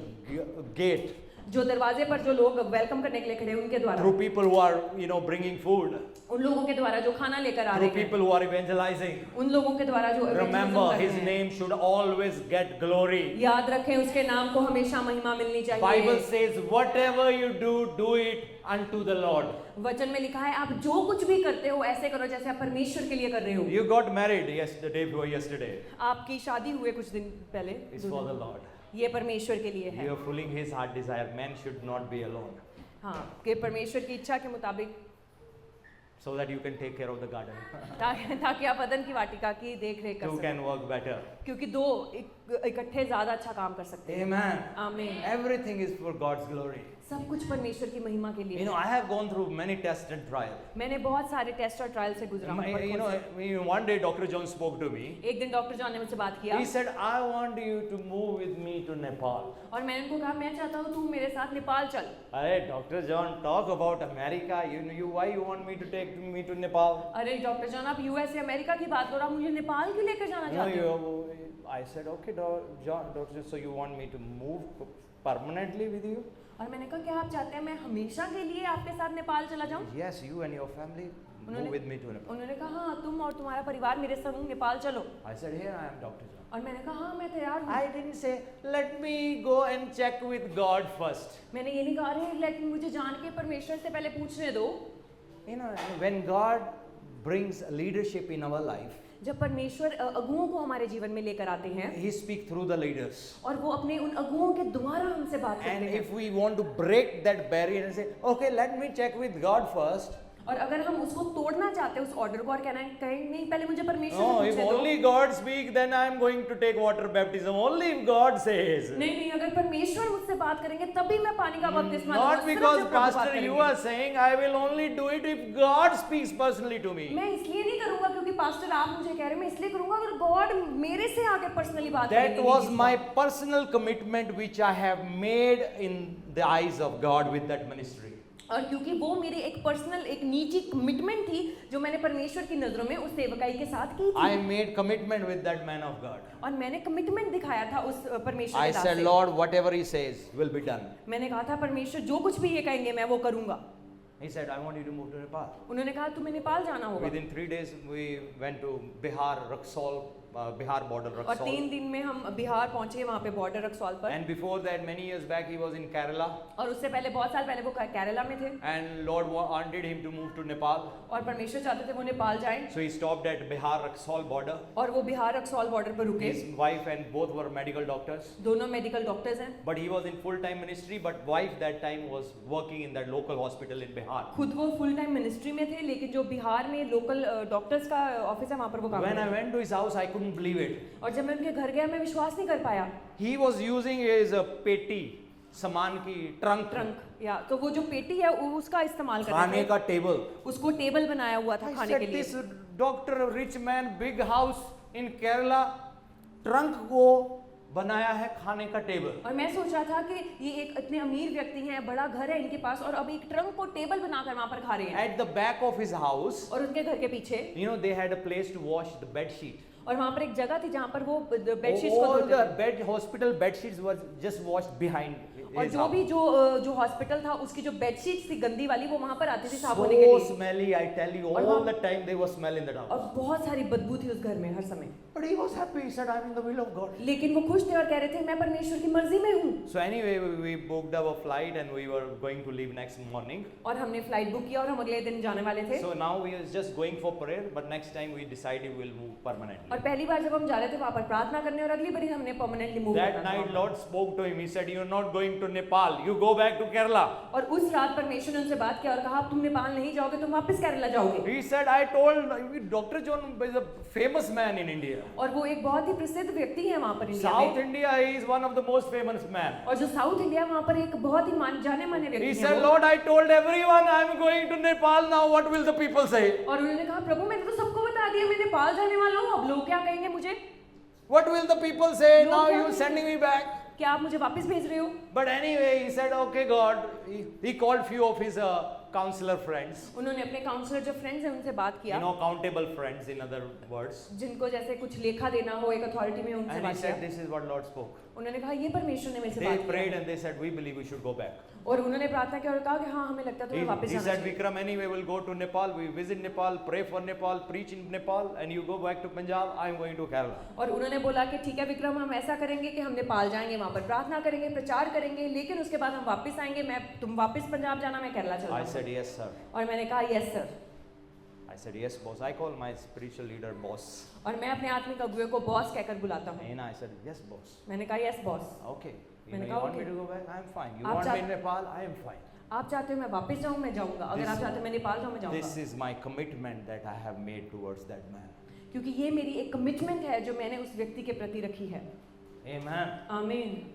gate, जो दरवाजे पर जो लोग वेलकम करने के लिए खड़े हैं उनके द्वारा, through people who are, bringing food, उन लोगों के द्वारा जो खाना लेकर आ through रहे हैं, people who are evangelizing. उन लोगों के द्वारा जो evangelism Remember, कर रहे His हैं। name should always get glory. याद रखें उसके नाम को हमेशा महिमा मिलनी Bible चाहिए। says, whatever you do it unto the Lord. वचन में लिखा है, आप जो कुछ भी करते हो ऐसे करो जैसे आप परमेश्वर के लिए कर रहे हो। You got married yesterday before yesterday. आपकी शादी हुए कुछ दिन पहले, It's for the Lord. ये परमेश्वर के लिए है। You are fulfilling His heart desire. Men should not be alone, हाँ, कि परमेश्वर की इच्छा के मुताबिक, so that you can take care of the garden. ताकि आप अदन की वाटिका की देख रेख कर Two सकें, can work better. क्योंकि दो इकट्ठे ज्यादा अच्छा काम कर सकते हैं। Amen. आमीन। Everything is for God's glory. सब कुछ परमेश्वर की महिमा के लिए। I have gone through many tests and trials. मैंने बहुत सारे टेस्ट और ट्रायल से गुजरा हूँ। One day Dr. John spoke to me. एक दिन डॉक्टर जॉन ने मुझसे बात किया He said, I want you to move with me to Nepal. और मैंने उनको कहा, मैं चाहता हूँ तू मेरे साथ नेपाल चल। Hey, Dr. John, talk about America. Why you want me to take me to Nepal? अरे डॉक्टर जॉन, आप यूएस या अमेरिका की बात करो, आप मुझे नेपाल क्यों लेकर जाना चाहते हो? I said, okay, Doctor, so you want me to move permanently with you? और मैंने कहा, क्या आप चाहते हैं मैं हमेशा के लिए आपके साथ नेपाल चला जाऊँ? Yes, you and your family move with me to Nepal. उन्होंने कहा, हाँ तुम और तुम्हारा परिवार मेरे संग नेपाल चलो। I said, here I am, Dr. John. और मैंने कहा, हाँ मैं तैयार हूँ। I didn't say, let me go and check with God first. मैंने ये नहीं कहा, अरे लेकिन मुझे जान के परमेश्वर से पहले पूछने दो। When God brings leadership in our life, जब परमेश्वर अगुओं को हमारे जीवन में लेकर आते हैं He speaks through the leaders. और वो अपने उन अगुओं के द्वारा हमसे बात करते And हैं, if we want to break that barrier and say, okay, let me check with God first. और अगर हम उसको तोड़ना चाहते हैं उस ऑर्डर को और कहना है कहीं नहीं, पहले मुझे परमेश्वर No, से if पूछने दो। only God speaks, then I am going to take water baptism. Only if God says. नहीं नहीं, अगर परमेश्वर मुझसे बात करेंगे तभी मैं पानी का बपतिस्मा लूंगा, Not सिर्फ because जब प्रभु बात Pastor करेंगे। you are saying, I will only do it if God speaks personally to me. मैं इसलिए नहीं करूंगा क्योंकि पास्टर आप मुझे कह रहे हैं, मैं इसलिए करूंगा अगर गॉड मेरे से आके पर्सनली बात That करेंगे। was my personal commitment which I have made in the eyes of God with that ministry. और क्योंकि वो मेरी एक पर्सनल एक निजी कमिटमेंट थी जो मैंने परमेश्वर की नजरों में उस सेवकाई के साथ की I थी, made commitment with that man of God. और मैंने कमिटमेंट दिखाया था उस परमेश्वर I के दास said, से। Lord, whatever He says will be done. मैंने कहा था परमेश्वर जो कुछ भी ये कहेंगे मैं वो करूंगा। He said, I want you to move to Nepal. उन्होंने कहा तुम्हें नेपाल जाना होगा। Within 3 days, we went to Bihar, Raxaul, Bihar border, और Raxaul. 3 दिन में हम बिहार पहुंचे, वहाँ पे बॉर्डर रक्सौल पर। And before that, many years back, he was in Kerala. और उससे पहले बहुत साल पहले वो केरला में थे And Lord wanted him to move to Nepal. और परमेश्वर चाहते थे वो नेपाल जाएं So he stopped at Bihar, Raxaul border. और वो बिहार रक्सौल बॉर्डर पर रुके। His wife and both were medical doctors. दोनों मेडिकल डॉक्टर्स हैं। But he was in full-time ministry, but wife that time was working in that local hospital in Bihar. खुद वो फुल टाइम मिनिस्ट्री में थे, लेकिन जो बिहार में लोकल डॉक्टर्स का ऑफिस है वहाँ पर वो काम When I करते थे। went to his house, I couldn't believe it. और जब मैं उनके घर गया मैं विश्वास नहीं कर पाया। He was using his पेटी, सामान की ट्रंक या तो वो जो पेटी है वो उसका इस्तेमाल खाने करते थे, का टेबल. उसको टेबल बनाया हुआ था I खाने said, के लिए। this doctor, rich man, big house in Kerala, trunk को बनाया है खाने का टेबल. और मैं सोच रहा था कि ये एक इतने अमीर व्यक्ति हैं, बड़ा घर है इनके पास, और अब एक ट्रंक को टेबल बनाकर वहां पर खा रहे हैं. At the back of his house, और उनके घर के पीछे they had a place to wash the bed sheet. और वहां पर एक जगह थी जहां पर वो बेडशीट्स को All धोते the थे. hospital bed sheets were just washed behind और his जो भी house. जो हॉस्पिटल था उसकी जो बेडशीट्स थी गंदी वाली, वो वहां पर आती थी साफ होने के So लिए. smelly, I tell you, और all वहाँ- the time they were smelling that और house. बहुत सारी बदबू थी उस घर में हर समय. But he was happy. He said, "I'm in the will of God." लेकिन वो खुश थे और कह रहे थे मैं परमेश्वर की मर्जी में हूँ. So anyway, we booked our flight and we were going to leave next morning. और हमने फ्लाइट बुक किया और हम अगले दिन जाने वाले थे. So now we are just going for prayer, but next time we decided we'll move permanently. और पहली बार जब हम जा रहे थे वहाँ पर प्रार्थना करने, और अगली बार हमने परमानेंटली मूव That करना night, था. Lord spoke to him. He said, "You're not going to Nepal. You go back to Kerala." और उस रात परमेश्वर ने उनसे बात किया और कहा तुम नेपाल नहीं जाओगे, तुम वापस केरला जाओगे. He said, "I told Dr. John is a famous man in India. और वो एक बहुत ही प्रसिद्ध व्यक्ति है वहाँ पर इंडिया South में. India, he is one of the most famous man." और जो साउथ इंडिया वहाँ पर एक बहुत ही जाने माने He व्यक्ति said, हैं वो. "Lord, I told everyone I'm going to Nepal now. What will the people say? और उन्होंने कहा प्रभु मैंने तो सबको बता दिया मैं नेपाल जाने वाला हूँ, अब लोग क्या कहेंगे मुझे? What will the people say? लोग Now क्या you कहेंगे? sending me back." क्या आप मुझे वापस भेज रहे हो? But anyway, he said, "Okay, God." He called few of his counselor friends, उन्होंने अपने काउंसलर जो फ्रेंड्स हैं उनसे बात किया, countable friends, in other words. जिनको जैसे कुछ लेखा देना हो एक अथॉरिटी में, उनसे And he बात said, किया. "This is what Lord spoke." उन्होंने कहा ये परमेश्वर ने मेरे से They बात prayed किया. and they said, "We believe we should go back." और उन्होंने प्रार्थना की और कहा कि हाँ हमें लगता है तुम्हें वापस He जाना said, चाहिए. "Vikram, anyway, we'll go to Nepal. We visit Nepal, pray for Nepal, preach in Nepal, and you go back to Punjab. I'm going to Kerala." और उन्होंने बोला कि ठीक है विक्रम, हम ऐसा करेंगे कि हम नेपाल जाएंगे, वहाँ पर प्रार्थना करेंगे, प्रचार करेंगे, लेकिन उसके बाद हम वापस आएंगे. तुम वापस पंजाब जाना, मैं केरला चल I रहा said, हूँ. "Yes, sir." और मैंने कहा yes sir. I said, "Yes, boss." I call my spiritual leader boss. और मैं अपने आत्मिक अगुवे को बॉस कहकर बुलाता हूँ. And I said, "Yes, boss." मैंने कहा यस बॉस. Okay. मैंने You कहा, want me "Okay." to go back? I'm fine. You आप want me in चाह- Nepal? I am fine. आप चाहते हो मैं वापस जाऊँ, मैं जाऊँगा. अगर This- आप चाहते हो मैं नेपाल जाऊँ, मैं This जाऊँगा. is my commitment that I have made towards that man. क्योंकि ये मेरी एक कमिटमेंट है जो मैंने उस व्यक्ति के प्रति रखी है. Amen. आमीन.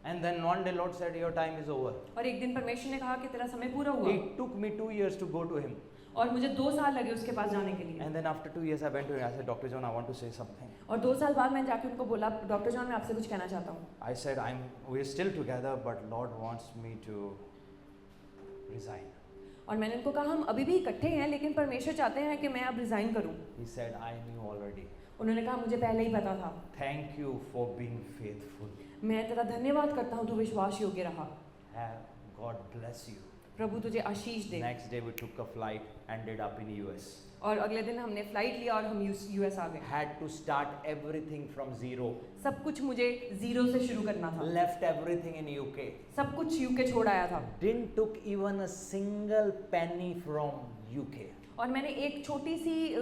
And then one day Lord said, "Your time is over." और एक दिन परमेश्वर ने कहा कि तेरा समय पूरा हुआ. It took me 2 years to go to him. और मुझे 2 साल लगे उसके पास जाने के लिए. And then after 2 years I went to him. I said, "Dr. John, I want to say something." और 2 साल बाद मैं जाके उनको बोला डॉक्टर जॉन मैं आपसे कुछ कहना चाहता हूँ. I said, we're still together, but Lord wants me to resign." और मैंने उनको कहा हम अभी भी इकट्ठे हैं लेकिन परमेश्वर चाहते हैं कि मैं अब रिजाइन करूँ. He said, "I knew already. उन्होंने कहा मुझे पहले ही पता था. Thank you for being faithful. मैं तेरा धन्यवाद करता हूँ, तू विश्वास योग्य रहा. God bless you." प्रभु तुझे आशीष दे. Next day we took a flight, ended up in US. और अगले दिन हमने फ्लाइट लिया और हम यूएस आ गए. Had to start everything from zero. सब कुछ मुझे जीरो से शुरू करना था. Left everything in UK. सब कुछ यूके छोड़ आया था. Didn't took even a single penny from UK. और मैंने एक छोटी सी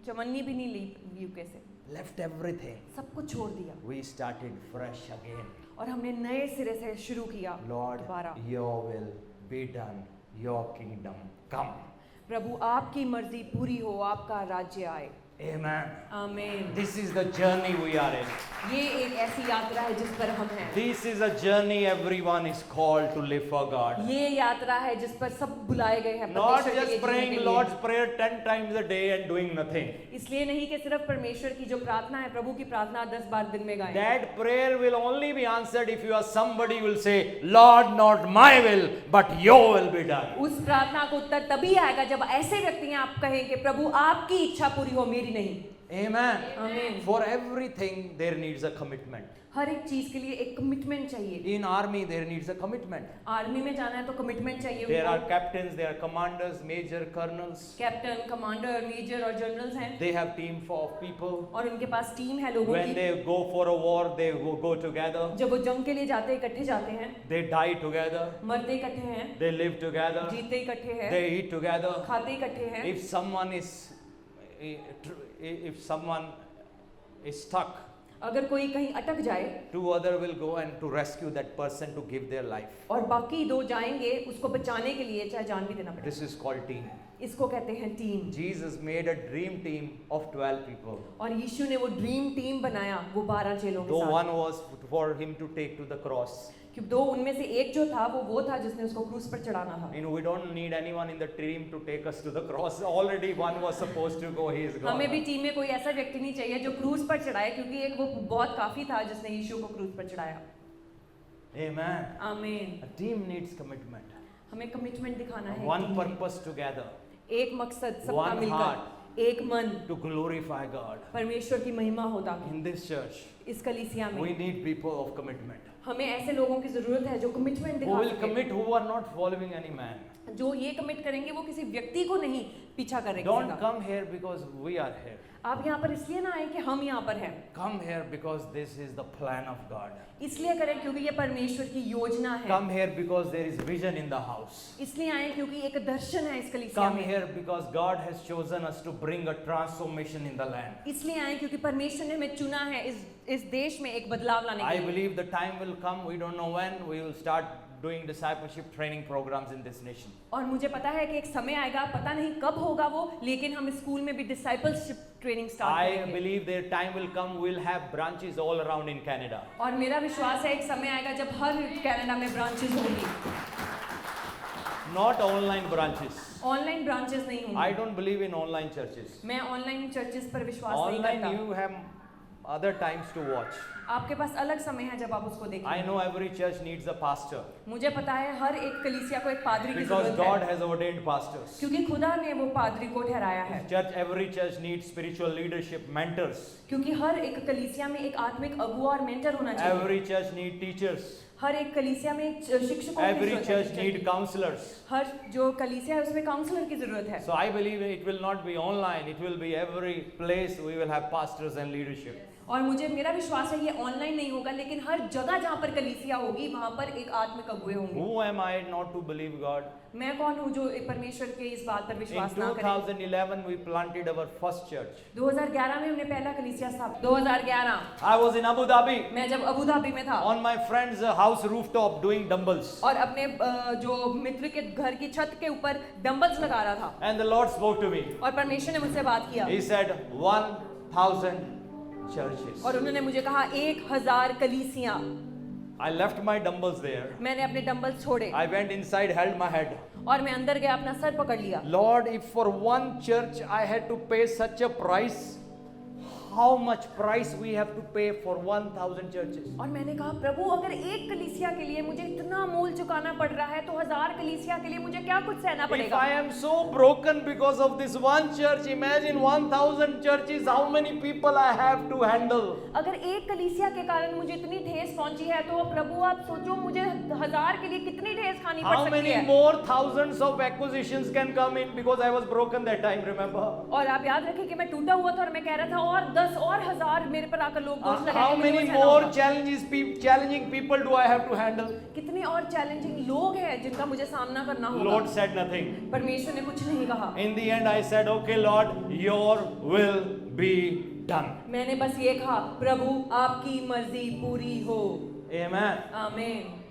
चमन्नी भी नहीं ली यूके से. Left everything. सब कुछ छोड़ दिया. We started fresh again. और हमने नए सिरे से शुरू किया. Lord, दोबारा. your will be done. Your kingdom come. प्रभु आपकी मर्जी पूरी हो, आपका राज्य आए. Amen. आमीन. This is the journey we are in. ये एक ऐसी यात्रा है जिस पर हम हैं. This is a journey everyone is called to live for God. ये यात्रा है जिस पर सब बुलाए गए हैं. Not परमेश्वर के लिए just जीने praying के लिए. Lord's Prayer 10 times a day and doing nothing. इसलिए नहीं कि सिर्फ परमेश्वर की जो प्रार्थना है, प्रभु की प्रार्थना 10 बार दिन में गाएं. That prayer will only be answered if you are somebody will say, "Lord, not my will, but your will be done." उस प्रार्थना को उत्तर तभी आएगा जब ऐसे व्यक्ति हैं आप कहें कि प्रभु आपकी इच्छा पूरी हो, मेरी नहीं. Amen. Amen. For everything there needs a commitment. हर एक चीज के लिए एक कमिटमेंट चाहिए. In army there needs a commitment. Army में जाना है तो कमिटमेंट चाहिए. There are captains, there are commanders, major, colonels. Captain, commander, major और जनरल्स हैं. They have team of people. और उनके पास टीम है लोगों When की. they go for a war, they go together. जब वो जंग के लिए जाते हैं इकट्ठे जाते हैं. They die together. मरते इकट्ठे हैं. They live together. जीते इकट्ठे हैं. They eat together. खाते इकट्ठे हैं. If someone is stuck, अगर कोई कहीं अटक जाए 2 other will go and to rescue that person to give their life. और बाकी 2 जाएंगे उसको बचाने के लिए, चाहे जान भी देना पड़े. This is called team. इसको कहते हैं team. Jesus made a dream team of 12 people. और यीशु ने वो ड्रीम टीम बनाया वो 12 चेलों के Though साथ. one was for him to take to the cross. कि दो उनमें से एक जो था वो था जिसने उसको क्रूस पर चढ़ाना था। You know, we don't need anyone in the team to take us to the cross. Already one was supposed to go, he is gone. हमें भी टीम में कोई ऐसा व्यक्ति नहीं चाहिए जो क्रूस पर चढ़ाए, क्योंकि एक वो बहुत काफी था जिसने यीशु को क्रूस पर चढ़ाया। Amen. आमीन। A team needs commitment. हमें कमिटमेंट दिखाना है। One टीम में। purpose together एक मकसद सबका One मिलकर, heart. एक मन, to glorify God. परमेश्वर की महिमा हो ताकि In this church, इस कलीसिया we में need people of commitment. हमें ऐसे लोगों की जरूरत है जो कमिटमेंट Who दिखा will सके, commit, who are not following any man. जो ये कमिट करेंगे वो किसी व्यक्ति को नहीं पीछा करेंगे। Don't come here because we are here. आप यहाँ पर इसलिए ना आए कि हम यहाँ पर हैं, Come here because this is the plan of God. इसलिए करें क्योंकि ये परमेश्वर की योजना है। Come here because there is vision in the house. इसलिए आए क्योंकि एक दर्शन है इस कलीसिया Come में। here because God has chosen us to bring a transformation in the land. इसलिए आए क्योंकि परमेश्वर ने हमें चुना है इस देश में एक बदलाव लाने I के लिए। believe the time will come, we don't know when, we will start doing discipleship training programs in this nation. और मुझे पता है कि एक समय आएगा, पता नहीं कब होगा वो, लेकिन हम स्कूल में भी डिसाइपलशिप ट्रेनिंग स्टार्ट I करेंगे। believe their time will come, we'll have branches all around in Canada. और मेरा विश्वास है एक समय आएगा जब हर कनाडा में ब्रांचेस होंगी, Not online branches. Online branches नहीं I होंगी। don't believe in online churches. मैं ऑनलाइन चर्चेस पर विश्वास नहीं Online करता। you have other times to watch. आपके पास अलग समय है जब आप उसको I देखें। know every church needs a pastor मुझे पता है हर एक कलीसिया को एक पादरी की because जरूरत God है, has ordained pastors. क्योंकि खुदा ने वो पादरी को ठहराया है। Church, every church needs spiritual leadership, mentors. क्योंकि हर एक कलीसिया में एक आत्मिक अगुआ और मेंटर होना चाहिए। Every church need teachers. हर एक कलीसिया में एक शिक्षकों की Every जरूरत church है। need counselors. हर जो कलीसिया है उसमें काउंसलर की जरूरत है। So I believe it will not be online. It will be every place we will have pastors and leadership. और मुझे मेरा विश्वास है ये ऑनलाइन नहीं होगा, लेकिन हर जगह जहाँ पर कलीसिया होगी वहाँ पर एक आत्मिक अगुए होंगे। Who am I not to believe God? मैं कौन हूँ जो परमेश्वर के इस बात पर In विश्वास ना करे। 2011 we planted our first church. 2011 में हमने पहला कलीसिया स्थापित। 2011 I was in Abu Dhabi मैं जब अबू धाबी में था on my friend's house rooftop doing dumbbells. और अपने जो मित्र के घर की छत के ऊपर डंबल्स लगा रहा था, And the Lord spoke to me. और परमेश्वर ने मुझसे बात किया He said 1,000 churches. और उन्होंने मुझे कहा 1000 कलीसियां। I left my dumbbells there. मैंने अपने डंबल्स छोड़े I went inside, held my head. और मैं अंदर गया, अपना सर पकड़ लिया। Lord, if for one church I had to pay such a price, how much price we have to pay for 1,000 churches? और मैंने कहा प्रभु अगर एक कलीसिया के लिए मुझे इतना मोल चुकाना पड़ रहा है तो 1000 कलीसिया के लिए मुझे क्या कुछ सहना If पड़ेगा। I am so broken because of this one church, imagine 1,000 churches, how many people I have to handle. अगर एक कलीसिया के कारण मुझे इतनी ठेस पहुंची है तो प्रभु आप सोचो मुझे 1000 के लिए कितनी ठेस खानी पड़ How सकती many है। more thousands of accusations can come in because I was broken that time, remember? और आप याद रखें कि मैं टूटा हुआ था और मैं कह रहा था और 10 और 1000 मेरे पर आकर लोग दोष लगाएंगे, How मुझे many सहना more होगा। challenging people do I have to handle? कितने और चैलेंजिंग लोग हैं जिनका मुझे सामना करना होगा। Lord said nothing. परमेश्वर ने कुछ नहीं कहा। In the end, I said, okay, Lord, your will be done. मैंने बस ये कहा प्रभु आपकी मर्जी पूरी हो। Amen. आमीन।